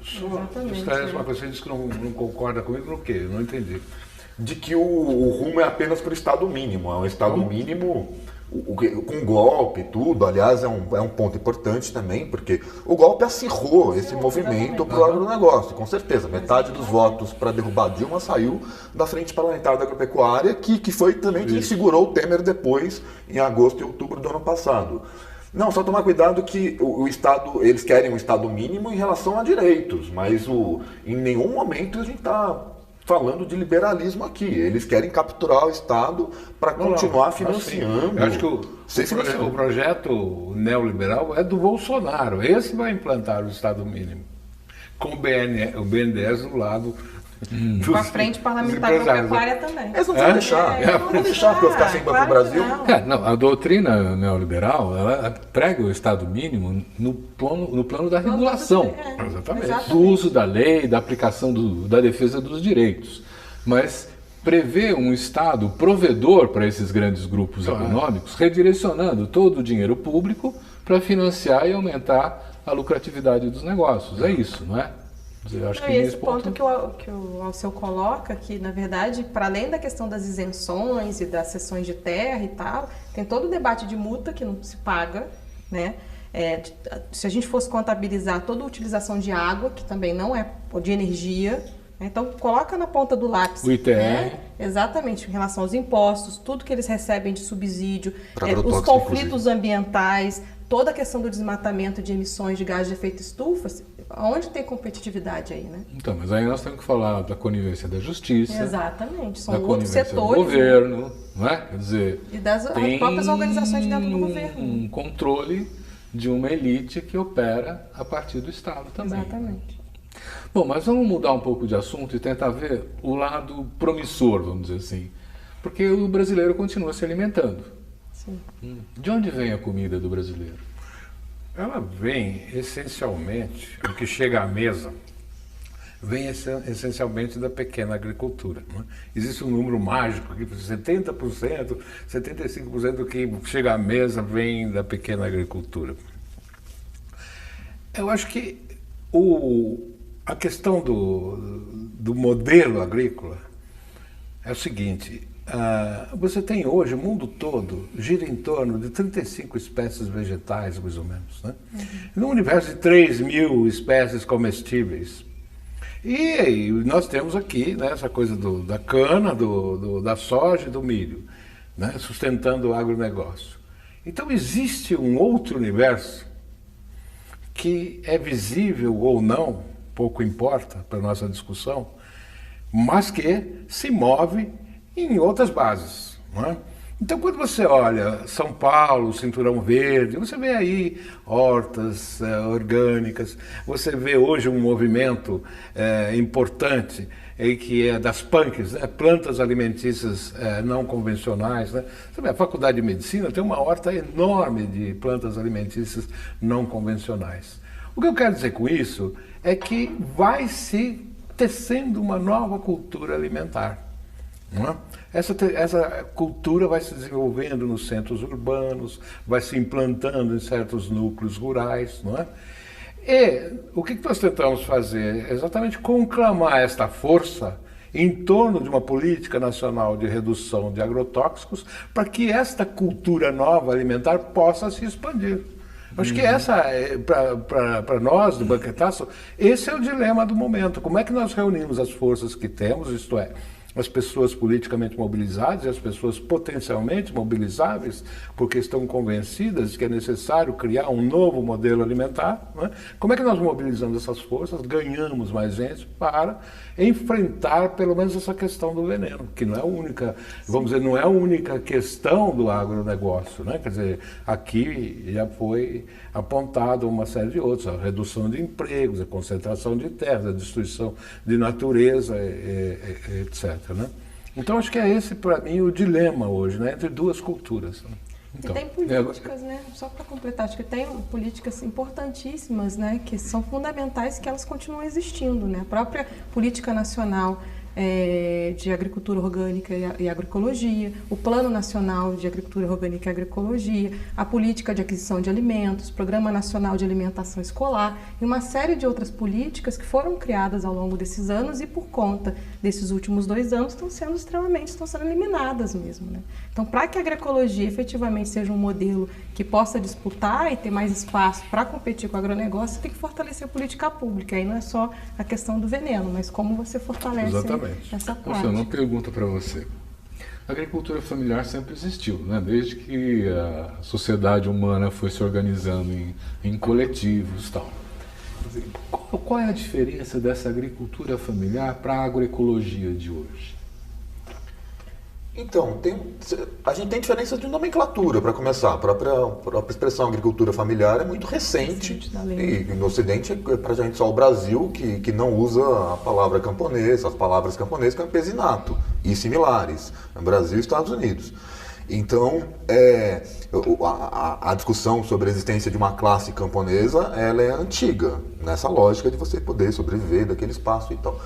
Speaker 4: Só uma coisa, você disse que não concorda comigo no quê? Eu não entendi.
Speaker 3: De que o rumo é apenas para o Estado mínimo. É um Estado mínimo com golpe e tudo, aliás, é um ponto importante também, porque o golpe acirrou esse movimento para o agronegócio, com certeza. Metade dos votos para derrubar Dilma saiu da Frente Parlamentar da Agropecuária, que foi também quem segurou o Temer depois, em agosto e outubro do ano passado. Não, só tomar cuidado que o Estado, eles querem um Estado mínimo em relação a direitos, mas em nenhum momento a gente está falando de liberalismo aqui. Eles querem capturar o Estado para continuar financiando.
Speaker 4: Eu acho que o projeto neoliberal é do Bolsonaro. Esse vai implantar o Estado mínimo. Com o BNDES do lado.
Speaker 2: Com a Frente Parlamentar Agropecuária também.
Speaker 3: Eles não vão deixar. Não vão deixar porque eu ficar sem banco no Brasil.
Speaker 1: Não, a doutrina neoliberal, ela prega o Estado mínimo no plano da regulação.
Speaker 4: Exatamente.
Speaker 1: Do uso da lei, da aplicação da defesa dos direitos. Mas prevê um Estado provedor para esses grandes grupos econômicos, redirecionando todo o dinheiro público para financiar e aumentar a lucratividade dos negócios. É isso, não é? Eu acho que
Speaker 2: esse ponto que o Alceu coloca, que na verdade, para além da questão das isenções e das cessões de terra e tal, tem todo o debate de multa que não se paga, né? Se a gente fosse contabilizar toda a utilização de água, que também não é, ou de energia, né? Então coloca na ponta do lápis.
Speaker 1: O ITR.
Speaker 2: Né? Exatamente, em relação aos impostos, tudo que eles recebem de subsídio, os conflitos ambientais, toda a questão do desmatamento de emissões de gás de efeito estufa, onde tem competitividade aí, né?
Speaker 1: Então, mas aí nós temos que falar da conivência da justiça.
Speaker 2: Exatamente, são
Speaker 1: da
Speaker 2: outros
Speaker 1: conivência
Speaker 2: setores.
Speaker 1: Do governo, não é? Quer dizer,
Speaker 2: e das próprias organizações dentro do governo.
Speaker 1: Um controle de uma elite que opera a partir do Estado também.
Speaker 2: Exatamente.
Speaker 1: Bom, mas vamos mudar um pouco de assunto e tentar ver o lado promissor, vamos dizer assim. Porque o brasileiro continua se alimentando.
Speaker 2: Sim.
Speaker 1: De onde vem a comida do brasileiro?
Speaker 4: Ela vem essencialmente, o que chega à mesa, vem essencialmente da pequena agricultura. Não é? Existe um número mágico aqui, 70%, 75% do que chega à mesa vem da pequena agricultura. Eu acho que a questão do modelo agrícola é o seguinte. Você tem hoje, o mundo todo, gira em torno de 35 espécies vegetais, mais ou menos. Né? Num universo de 3.000 espécies comestíveis. E nós temos aqui, né, essa coisa da cana, da soja e do milho, né, sustentando o agronegócio. Então existe um outro universo que é visível ou não, pouco importa para a nossa discussão, mas que se move em outras bases. Não é? Então, quando você olha São Paulo, Cinturão Verde, você vê aí hortas orgânicas, você vê hoje um movimento importante que é das PANCs, né? Plantas alimentícias não convencionais. Né? Você vê, a Faculdade de Medicina tem uma horta enorme de plantas alimentícias não convencionais. O que eu quero dizer com isso é que vai se tecendo uma nova cultura alimentar. Não é? Essa cultura vai se desenvolvendo nos centros urbanos, vai se implantando em certos núcleos rurais, não é? E o que nós tentamos fazer? Exatamente conclamar esta força em torno de uma política nacional de redução de agrotóxicos para que esta cultura nova alimentar possa se expandir. Acho que para nós, do Banquetaço, esse é o dilema do momento. Como é que nós reunimos as forças que temos, isto é, as pessoas politicamente mobilizadas e as pessoas potencialmente mobilizáveis, porque estão convencidas de que é necessário criar um novo modelo alimentar. Né? Como é que nós mobilizamos essas forças, ganhamos mais gente para enfrentar pelo menos essa questão do veneno, que não é a única, vamos dizer, não é a única questão do agronegócio. Né? Quer dizer, aqui já foi apontado uma série de outros, a redução de empregos, a concentração de terras, a destruição de natureza, etc. Né? Então acho que é esse para mim o dilema hoje, né? Entre duas culturas. Né?
Speaker 2: Então, e tem políticas, né? Só para completar, acho que tem políticas importantíssimas, né? Que são fundamentais, que elas continuam existindo, né? A própria política nacional de Agricultura Orgânica e Agroecologia, o Plano Nacional de Agricultura Orgânica e Agroecologia, a Política de Aquisição de Alimentos, Programa Nacional de Alimentação Escolar e uma série de outras políticas que foram criadas ao longo desses anos e por conta desses últimos 2 anos estão sendo eliminadas mesmo, né? Então, para que a agroecologia efetivamente seja um modelo que possa disputar e ter mais espaço para competir com o agronegócio, tem que fortalecer a política pública. Aí não é só a questão do veneno, mas como você fortalece essa prática.
Speaker 1: Uma pergunta para você. A agricultura familiar sempre existiu, né? Desde que a sociedade humana foi se organizando em coletivos e tal. Qual é a diferença dessa agricultura familiar para a agroecologia de hoje?
Speaker 3: Então, a gente tem diferença de nomenclatura, para começar. A própria expressão agricultura familiar é muito recente. E no Ocidente, é praticamente só o Brasil que não usa a palavra camponesa, as palavras camponês, campesinato e similares. No Brasil e Estados Unidos. Então, a discussão sobre a existência de uma classe camponesa, ela é antiga, nessa lógica de você poder sobreviver daquele espaço e tal.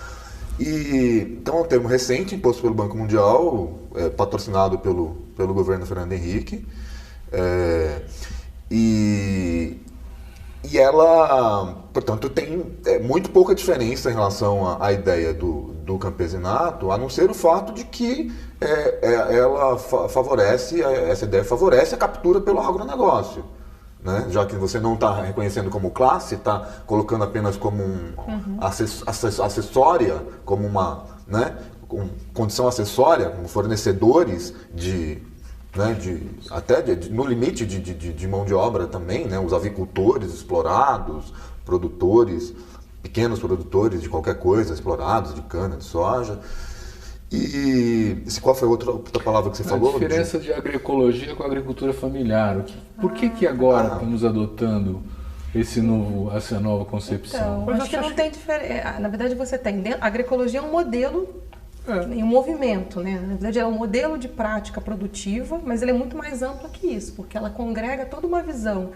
Speaker 3: Então é um termo recente, imposto pelo Banco Mundial, patrocinado pelo governo Fernando Henrique, e ela, portanto, tem muito pouca diferença em relação à ideia do campesinato, a não ser o fato de que essa ideia favorece a captura pelo agronegócio. Né? Já que você não está reconhecendo como classe, está colocando apenas como acessória, como uma condição acessória, como fornecedores no limite de mão de obra também, né? Os avicultores explorados, pequenos produtores de qualquer coisa, explorados, de cana, de soja. E qual foi a outra palavra que você falou?
Speaker 1: A diferença de agroecologia com a agricultura familiar. Por que agora estamos adotando essa nova concepção?
Speaker 2: Então, acho que não tem diferença. Na verdade, você tem. A agroecologia é um modelo em um movimento, né? Na verdade, é um modelo de prática produtiva, mas ele é muito mais ampla que isso, porque ela congrega toda uma visão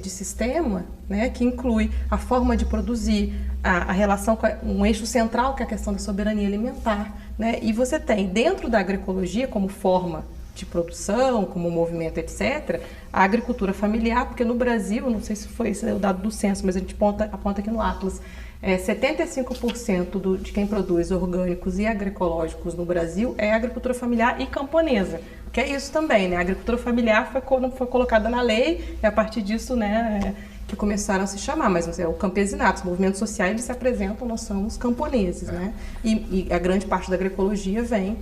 Speaker 2: de sistema, né, que inclui a forma de produzir, a relação com um eixo central, que é a questão da soberania alimentar, né? E você tem, dentro da agroecologia, como forma de produção, como movimento, etc., a agricultura familiar, porque no Brasil, não sei se foi esse o dado do censo, mas a gente aponta aqui no Atlas, 75% de quem produz orgânicos e agroecológicos no Brasil é agricultura familiar e camponesa. Que é isso também, né? A agricultura familiar foi colocada na lei e a partir disso, né, que começaram a se chamar, mas o campesinato, os movimentos sociais, eles se apresentam, nós somos camponeses, né? E a grande parte da agroecologia vem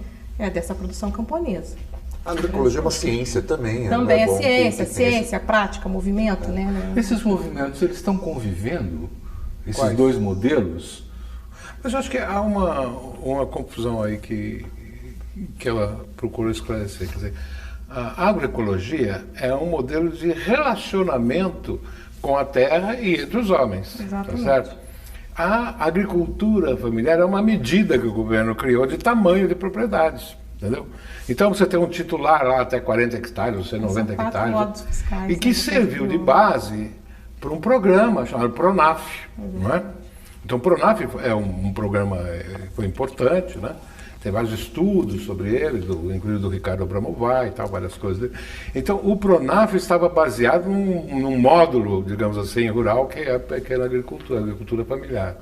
Speaker 2: dessa produção camponesa.
Speaker 3: A agroecologia é uma ciência também.
Speaker 2: Também é ciência, prática, movimento, né?
Speaker 1: Esses movimentos, eles estão convivendo, esses dois modelos?
Speaker 4: Mas eu acho que há uma confusão aí que ela procurou esclarecer. Quer dizer, a agroecologia é um modelo de relacionamento com a terra e entre os homens.
Speaker 2: Exatamente.
Speaker 4: Tá certo? A agricultura familiar é uma medida que o governo criou de tamanho de propriedades. Entendeu? Então você tem um titular lá até 40 hectares, ou seja, 90 hectares,
Speaker 2: fiscais,
Speaker 4: e que serviu de base para um programa chamado PRONAF. Não é? Então o PRONAF é um programa que foi importante, né? Tem vários estudos sobre ele, inclusive do Ricardo Abramovay e tal, várias coisas dele. Então, o PRONAF estava baseado num módulo, digamos assim, rural, que é a agricultura familiar.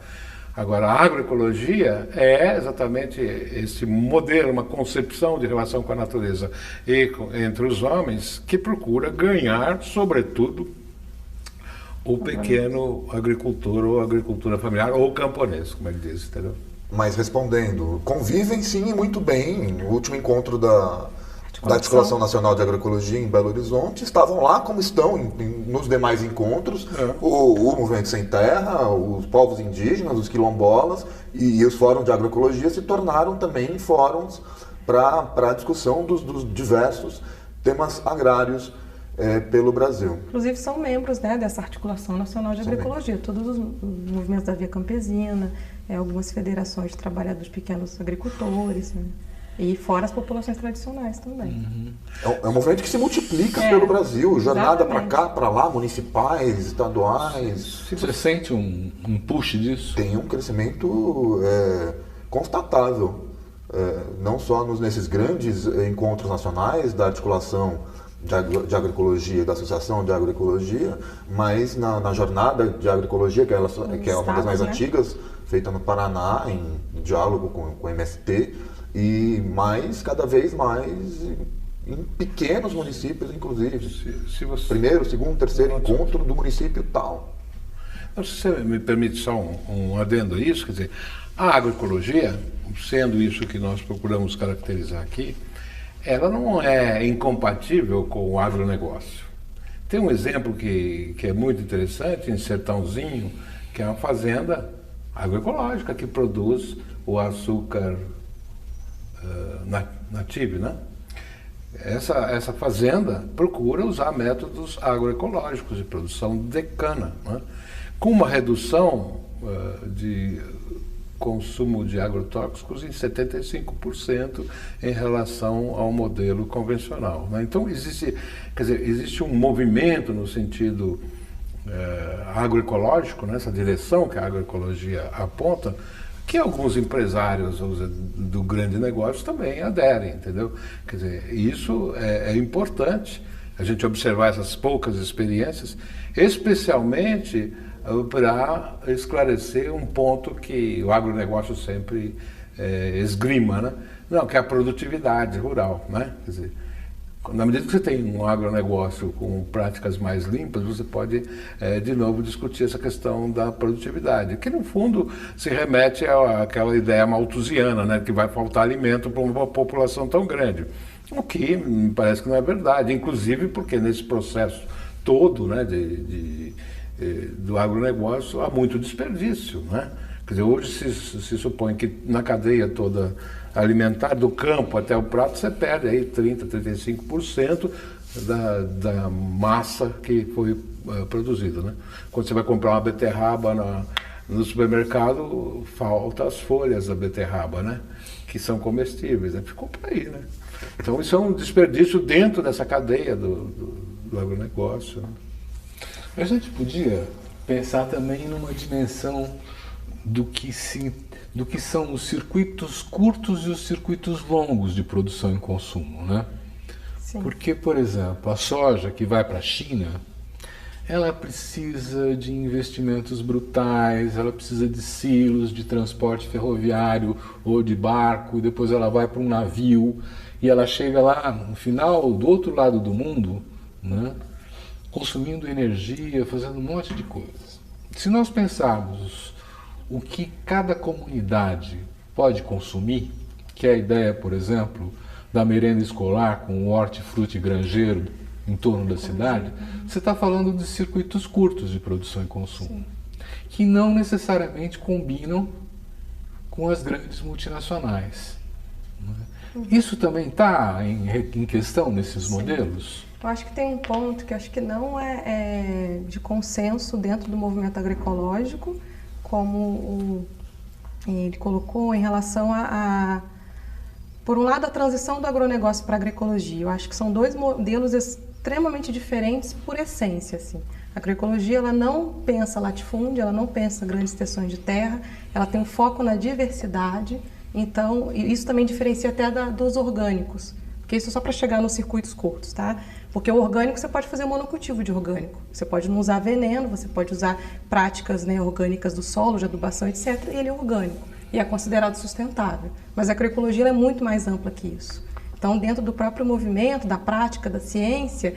Speaker 4: Agora, a agroecologia é exatamente esse modelo, uma concepção de relação com a natureza e entre os homens, que procura ganhar, sobretudo, o pequeno agricultor ou agricultura familiar, ou camponês, como ele diz, entendeu?
Speaker 3: Mas respondendo, convivem sim muito bem. No último encontro da Articulação Nacional de Agroecologia em Belo Horizonte, estavam lá como estão nos demais encontros, o Movimento Sem Terra, os povos indígenas, os quilombolas e os fóruns de agroecologia se tornaram também fóruns para a discussão dos diversos temas agrários pelo Brasil.
Speaker 2: Inclusive são membros, né, dessa Articulação Nacional de Agroecologia, todos os movimentos da Via Campesina, algumas federações de trabalhadores pequenos agricultores, né? E fora as populações tradicionais também.
Speaker 3: Uhum. É um movimento que se multiplica pelo Brasil, jornada para cá, para lá, municipais, estaduais.
Speaker 1: Você sente um push disso?
Speaker 3: Tem um crescimento constatável, não só nesses grandes encontros nacionais da articulação de agroecologia e da Associação de Agroecologia, mas na jornada de agroecologia, que é uma das mais antigas, feita no Paraná, em diálogo com o MST, e cada vez mais em pequenos municípios, inclusive. Primeiro, segundo, terceiro encontro do município tal.
Speaker 4: Se você me permite só um adendo a isso, quer dizer, a agroecologia, sendo isso que nós procuramos caracterizar aqui, ela não é incompatível com o agronegócio. Tem um exemplo que é muito interessante, em Sertãozinho, que é uma fazenda agroecológica que produz o açúcar nativo, né? Essa fazenda procura usar métodos agroecológicos de produção de cana, né? Com uma redução de consumo de agrotóxicos em 75% em relação ao modelo convencional, né? Então existe um movimento no sentido agroecológico, nessa direção que a agroecologia aponta, que alguns empresários do grande negócio também aderem, entendeu? Quer dizer, isso é importante, a gente observar essas poucas experiências, especialmente para esclarecer um ponto que o agronegócio sempre esgrima, né? Não, que é a produtividade rural, né? Quer dizer, na medida que você tem um agronegócio com práticas mais limpas, você pode, de novo, discutir essa questão da produtividade, que, no fundo, se remete àquela ideia malthusiana, né, que vai faltar alimento para uma população tão grande. O que me parece que não é verdade, inclusive porque nesse processo todo, né, do agronegócio há muito desperdício, né? Quer dizer, hoje se supõe que na cadeia toda alimentar, do campo até o prato, você perde aí 30%, 35% da massa que foi produzida, né? Quando você vai comprar uma beterraba no supermercado, faltam as folhas da beterraba, né? Que são comestíveis, né? Ficou por aí, né? Então isso é um desperdício dentro dessa cadeia do agronegócio, né?
Speaker 1: A gente podia pensar também numa dimensão do que são os circuitos curtos e os circuitos longos de produção e consumo, né?
Speaker 2: Sim.
Speaker 1: Porque, por exemplo, a soja que vai para a China, ela precisa de investimentos brutais, ela precisa de silos de transporte ferroviário ou de barco, e depois ela vai para um navio e ela chega lá no final do outro lado do mundo, né, consumindo energia, fazendo um monte de coisas. Se nós pensarmos o que cada comunidade pode consumir, que é a ideia, por exemplo, da merenda escolar com o hortifruti granjeiro em torno da cidade, você está falando de circuitos curtos de produção e consumo, sim, que não necessariamente combinam com as grandes multinacionais. Isso também está em questão nesses, sim, modelos?
Speaker 2: Eu acho que tem um ponto que acho que não é de consenso dentro do movimento agroecológico, como ele colocou em relação por um lado, a transição do agronegócio para a agroecologia. Eu acho que são dois modelos extremamente diferentes por essência, assim. A agroecologia, ela não pensa latifúndio, ela não pensa grandes extensões de terra, ela tem um foco na diversidade, então isso também diferencia até dos orgânicos, porque isso é só para chegar nos circuitos curtos, tá? Porque o orgânico, você pode fazer monocultivo de orgânico, você pode não usar veneno, você pode usar práticas, né, orgânicas do solo, de adubação, etc., e ele é orgânico e é considerado sustentável. Mas a agroecologia é muito mais ampla que isso. Então, dentro do próprio movimento, da prática, da ciência,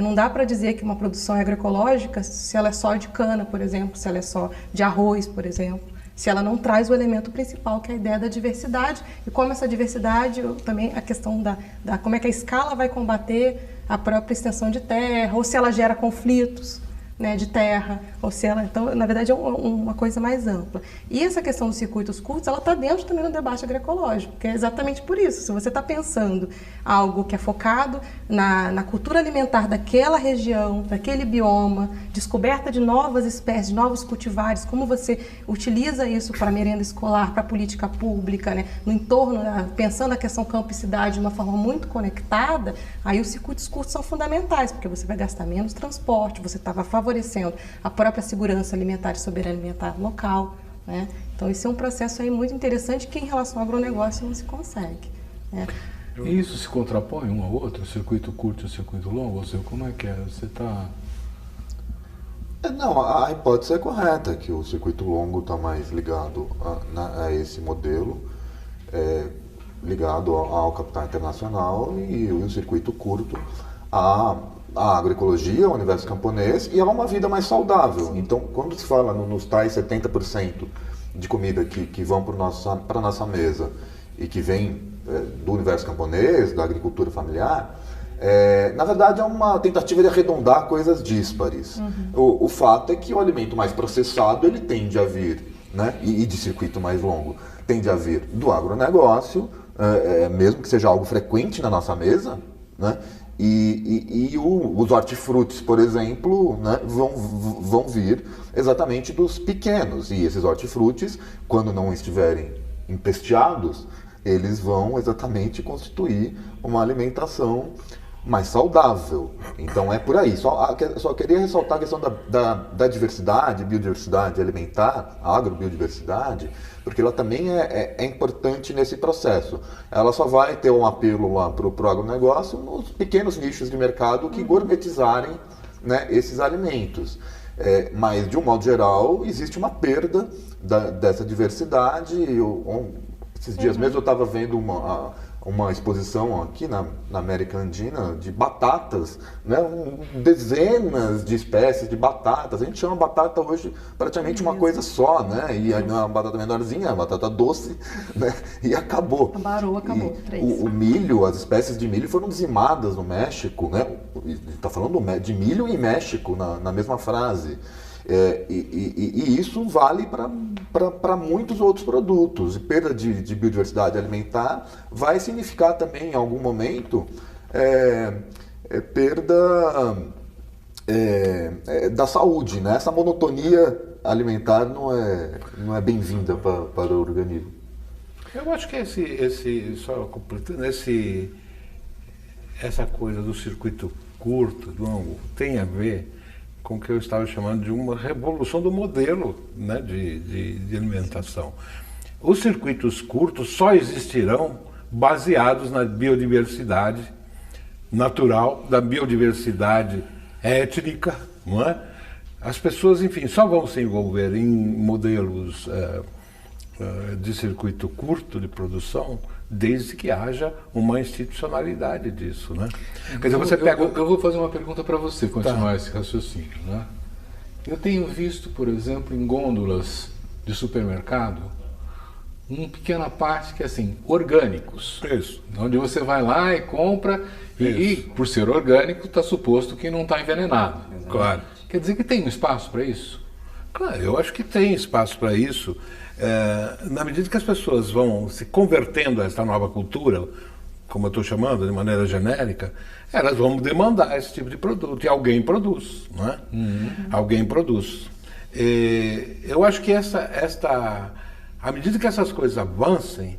Speaker 2: não dá para dizer que uma produção é agroecológica se ela é só de cana, por exemplo, se ela é só de arroz, por exemplo, se ela não traz o elemento principal, que é a ideia da diversidade, e como essa diversidade, também a questão da como é que a escala vai combater a própria extensão de terra, ou se ela gera conflitos, né, de terra, ou se ela... Então, na verdade, é uma coisa mais ampla. E essa questão dos circuitos curtos, ela está dentro também do debate agroecológico, que é exatamente por isso. Se você está pensando algo que é focado na cultura alimentar daquela região, daquele bioma, descoberta de novas espécies, de novos cultivares, como você utiliza isso para a merenda escolar, para a política pública, né, no entorno, pensando a questão campo e cidade de uma forma muito conectada, aí os circuitos curtos são fundamentais, porque você vai gastar menos transporte, você estava favorecendo a própria segurança alimentar e soberania alimentar local, né? Então, esse é um processo aí muito interessante que, em relação ao agronegócio, não se consegue, né?
Speaker 1: E isso se contrapõe um ao outro? O circuito curto e o circuito longo? Ou seja, como é que é? Você está...
Speaker 3: Não, a hipótese é correta, que o circuito longo está mais ligado a esse modelo, ligado ao capital internacional, e o circuito curto à agroecologia, ao universo camponês e a uma vida mais saudável. Então, quando se fala nos tais 70% de comida que vão para a nossa mesa e que vem do universo camponês, da agricultura familiar, na verdade é uma tentativa de arredondar coisas díspares. O fato é que o alimento mais processado ele tende a vir, né, e de circuito mais longo, tende a vir do agronegócio, mesmo que seja algo frequente na nossa mesa, né, e os hortifrutis, por exemplo, né, vão vir exatamente dos pequenos, e esses hortifrutis, quando não estiverem empesteados, eles vão exatamente constituir uma alimentação mais saudável. Então é por aí. Só queria ressaltar a questão da diversidade, biodiversidade alimentar, a agrobiodiversidade, porque ela também é importante nesse processo. Ela só vai ter um apelo lá para o agronegócio nos pequenos nichos de mercado que gourmetizarem, né, esses alimentos. Mas, de um modo geral, existe uma perda dessa diversidade. Esses dias mesmo eu estava vendo uma exposição aqui na América Andina de batatas, né? Dezenas de espécies de batatas. A gente chama batata hoje praticamente uma coisa só, né? E aí não é uma batata menorzinha, é uma batata doce, né? E acabou.
Speaker 2: Acabou.
Speaker 3: O milho, as espécies de milho foram dizimadas no México, né? Está falando de milho e México na mesma frase. E isso vale para muitos outros produtos. E perda de biodiversidade alimentar vai significar também, em algum momento, perda da saúde, né? Essa monotonia alimentar não é bem-vinda para o organismo.
Speaker 4: Eu acho que só completando, essa coisa do circuito curto, longo, tem a ver com o que eu estava chamando de uma revolução do modelo, né, de alimentação. Os circuitos curtos só existirão baseados na biodiversidade natural, da biodiversidade étnica, não é? As pessoas, enfim, só vão se envolver em modelos de circuito curto de produção desde que haja uma institucionalidade disso, né? Quer dizer, você pega...
Speaker 1: Eu vou fazer uma pergunta para você continuar esse raciocínio, né? Eu tenho visto, por exemplo, em gôndolas de supermercado, uma pequena parte que é assim, orgânicos.
Speaker 4: Isso.
Speaker 1: Onde você vai lá e compra, e por ser orgânico, está suposto que não está envenenado.
Speaker 4: Claro.
Speaker 1: Quer dizer que tem um espaço para isso?
Speaker 4: Claro, eu acho que tem espaço para isso. Na medida que as pessoas vão se convertendo a essa nova cultura, como eu estou chamando, de maneira genérica, elas vão demandar esse tipo de produto. E alguém produz, não é? Alguém produz. Eu acho que à medida que essas coisas avancem,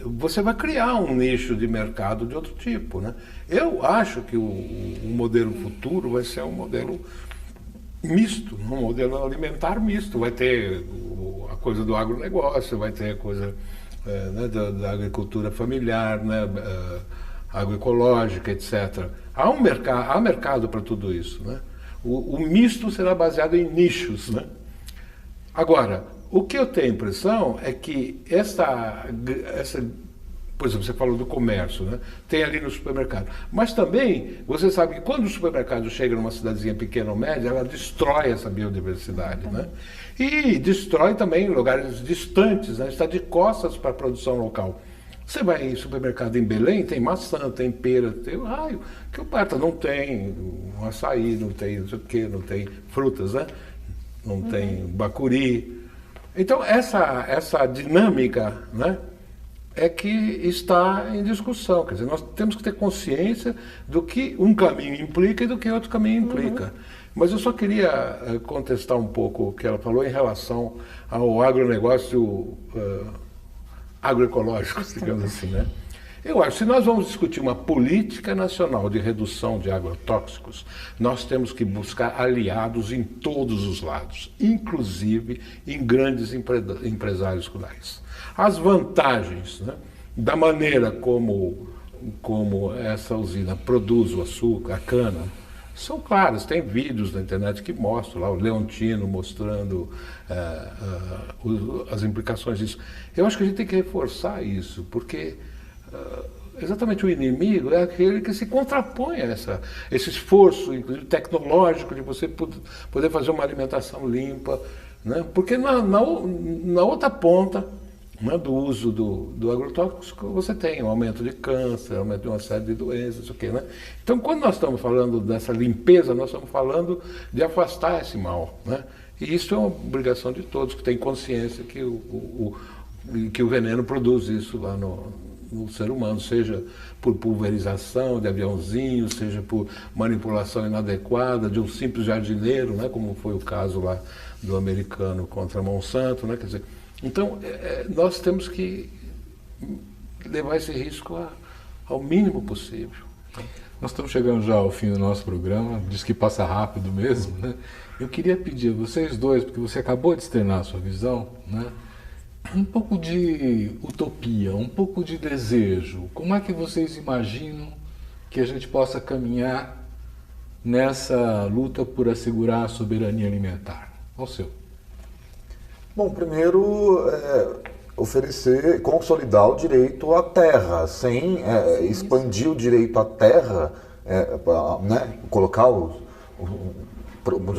Speaker 4: você vai criar um nicho de mercado de outro tipo, né? Eu acho que o modelo futuro vai ser um modelo misto, um modelo alimentar misto. Vai ter a coisa do agronegócio, vai ter a coisa né, da agricultura familiar, né, agroecológica, etc. Há mercado para tudo isso, né? O misto será baseado em nichos, né? Agora, o que eu tenho a impressão é que por exemplo, você falou do comércio, né? Tem ali no supermercado. Mas também, você sabe que quando o supermercado chega numa cidadezinha pequena ou média, ela destrói essa biodiversidade, né? E destrói também lugares distantes, né? Está de costas para a produção local. Você vai em supermercado em Belém, tem maçã, tem pera, tem raio, que o Parta não tem um açaí, não tem não sei o quê, não tem frutas, né? Não tem bacuri. Então, essa dinâmica, né? É que está em discussão. Quer dizer, nós temos que ter consciência do que um caminho implica e do que outro caminho implica. Mas eu só queria contestar um pouco o que ela falou em relação ao agronegócio agroecológico, digamos assim, né? Eu acho que se nós vamos discutir uma política nacional de redução de agrotóxicos, nós temos que buscar aliados em todos os lados, inclusive em grandes empresários rurais. As vantagens, né, da maneira como essa usina produz o açúcar, a cana, são claras. Tem vídeos na internet que mostram lá o Leontino mostrando as implicações disso. Eu acho que a gente tem que reforçar isso, porque exatamente o inimigo é aquele que se contrapõe a esse esforço, inclusive tecnológico, de você poder fazer uma alimentação limpa, né? Porque na outra ponta, né, do uso do agrotóxico, você tem um aumento de câncer, aumento de uma série de doenças, isso aqui, né? Então, quando nós estamos falando dessa limpeza, nós estamos falando de afastar esse mal, né? E isso é uma obrigação de todos que têm consciência que o veneno produz isso lá no ser humano, seja por pulverização de aviãozinhos, seja por manipulação inadequada de um simples jardineiro, né, como foi o caso lá do americano contra Monsanto, né? Quer dizer, então nós temos que levar esse risco ao mínimo possível.
Speaker 1: Nós estamos chegando já ao fim do nosso programa, diz que passa rápido mesmo, né? Eu queria pedir a vocês dois, porque você acabou de externar a sua visão, né? Um pouco de utopia, um pouco de desejo. Como é que vocês imaginam que a gente possa caminhar nessa luta por assegurar a soberania alimentar? Ao seu.
Speaker 3: Bom, primeiro, oferecer, consolidar o direito à terra, sem expandir o direito à terra, né, colocar os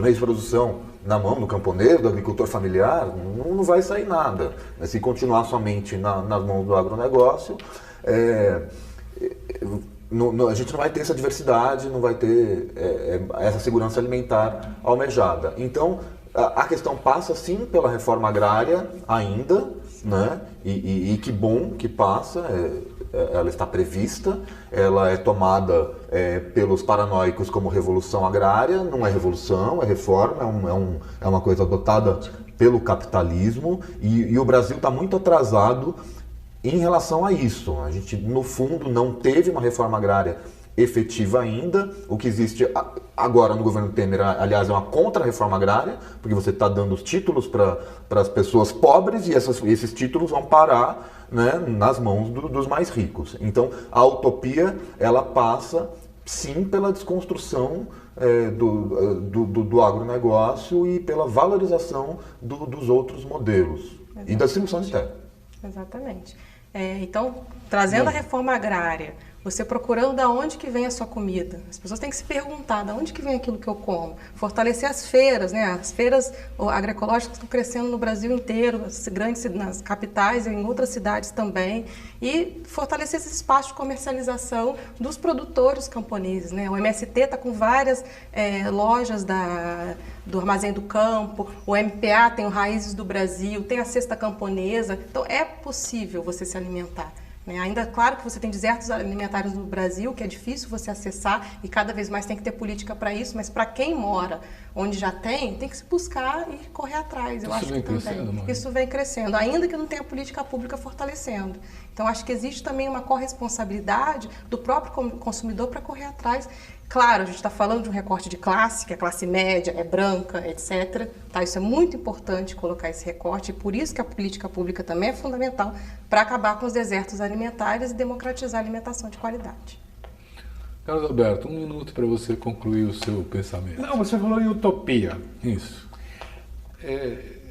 Speaker 3: meios de produção na mão do camponês, do agricultor familiar, não vai sair nada. Se continuar somente nas mãos do agronegócio, a gente não vai ter essa diversidade, não vai ter essa segurança alimentar almejada. Então, a questão passa sim pela reforma agrária ainda, né? E que bom que passa, ela está prevista, ela é tomada pelos paranoicos como revolução agrária, não é revolução, é reforma, é uma coisa adotada pelo capitalismo e o Brasil está muito atrasado em relação a isso. A gente, no fundo, não teve uma reforma agrária efetiva ainda. O que existe agora no governo Temer, aliás, é uma contra-reforma agrária, porque você está dando os títulos para as pessoas pobres e esses títulos vão parar, né, nas mãos dos mais ricos. Então, a utopia, ela passa, sim, pela desconstrução do agronegócio e pela valorização dos outros modelos. Exatamente. E da distribuição de terra.
Speaker 2: Exatamente. Então, trazendo a reforma agrária, você procurando de onde que vem a sua comida. As pessoas têm que se perguntar de onde que vem aquilo que eu como. Fortalecer as feiras, né? As feiras agroecológicas estão crescendo no Brasil inteiro, nas capitais e em outras cidades também. E fortalecer esse espaço de comercialização dos produtores camponeses, né? O MST está com várias lojas do Armazém do Campo, o MPA tem o Raízes do Brasil, tem a Cesta Camponesa. Então, é possível você se alimentar. Ainda, claro que você tem desertos alimentares no Brasil, que é difícil você acessar e cada vez mais tem que ter política para isso, mas para quem mora onde já tem que se buscar e correr atrás. Eu acho que também isso vem crescendo, ainda que não tenha política pública fortalecendo. Então, acho que existe também uma corresponsabilidade do próprio consumidor para correr atrás. Claro, a gente está falando de um recorte de classe, que a classe média é branca, etc. Tá? Isso é muito importante colocar esse recorte, e por isso que a política pública também é fundamental para acabar com os desertos alimentares e democratizar a alimentação de qualidade.
Speaker 1: Carlos Alberto, 1 minuto para você concluir o seu pensamento.
Speaker 4: Não, você falou em utopia.
Speaker 1: Isso.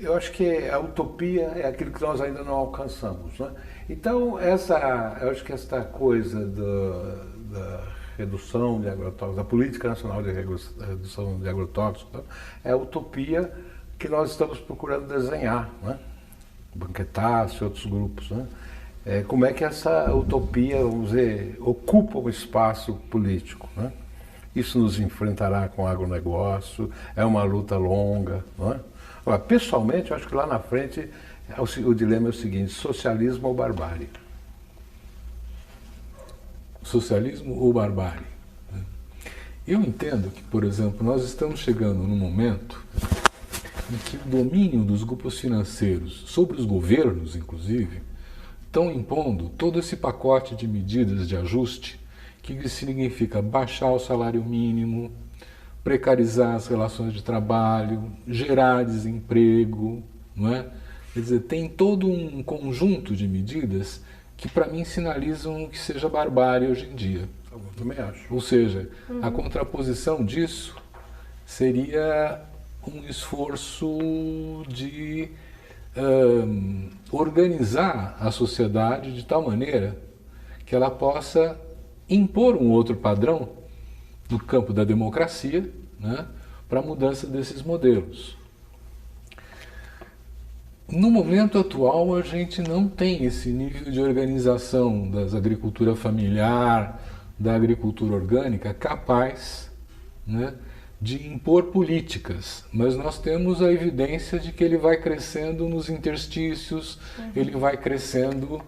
Speaker 4: Eu acho que a utopia é aquilo que nós ainda não alcançamos, né? Então, eu acho que esta coisa da redução de agrotóxicos, da política nacional de redução de agrotóxicos, é a utopia que nós estamos procurando desenhar, né? Banquetaço e outros grupos, né? Como é que essa utopia, vamos dizer, ocupa o espaço político, né? Isso nos enfrentará com o agronegócio, é uma luta longa, não é? Agora, pessoalmente, eu acho que lá na frente o dilema é o seguinte: socialismo ou barbárie?
Speaker 1: Socialismo ou barbárie? Eu entendo que, por exemplo, nós estamos chegando num momento em que o domínio dos grupos financeiros sobre os governos, inclusive, estão impondo todo esse pacote de medidas de ajuste que significa baixar o salário mínimo, precarizar as relações de trabalho, gerar desemprego, não é? Quer dizer, tem todo um conjunto de medidas que para mim sinalizam que seja barbárie hoje em dia.
Speaker 4: Eu também acho.
Speaker 1: Ou seja, a contraposição disso seria um esforço de organizar a sociedade de tal maneira que ela possa impor um outro padrão no campo da democracia, né, para a mudança desses modelos. No momento atual, a gente não tem esse nível de organização da agricultura familiar, da agricultura orgânica, capaz, né, de impor políticas, mas nós temos a evidência de que ele vai crescendo nos interstícios, ele vai crescendo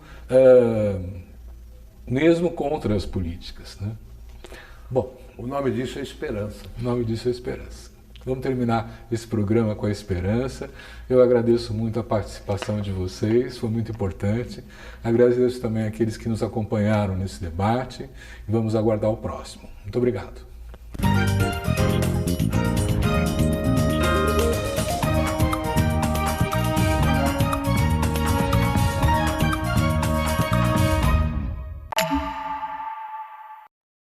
Speaker 1: mesmo contra as políticas, né? Bom,
Speaker 4: O nome disso é esperança.
Speaker 1: o nome disso é esperança. Vamos terminar esse programa com a esperança. Eu agradeço muito a participação de vocês, foi muito importante. Agradeço também àqueles que nos acompanharam nesse debate e vamos aguardar o próximo. Muito obrigado.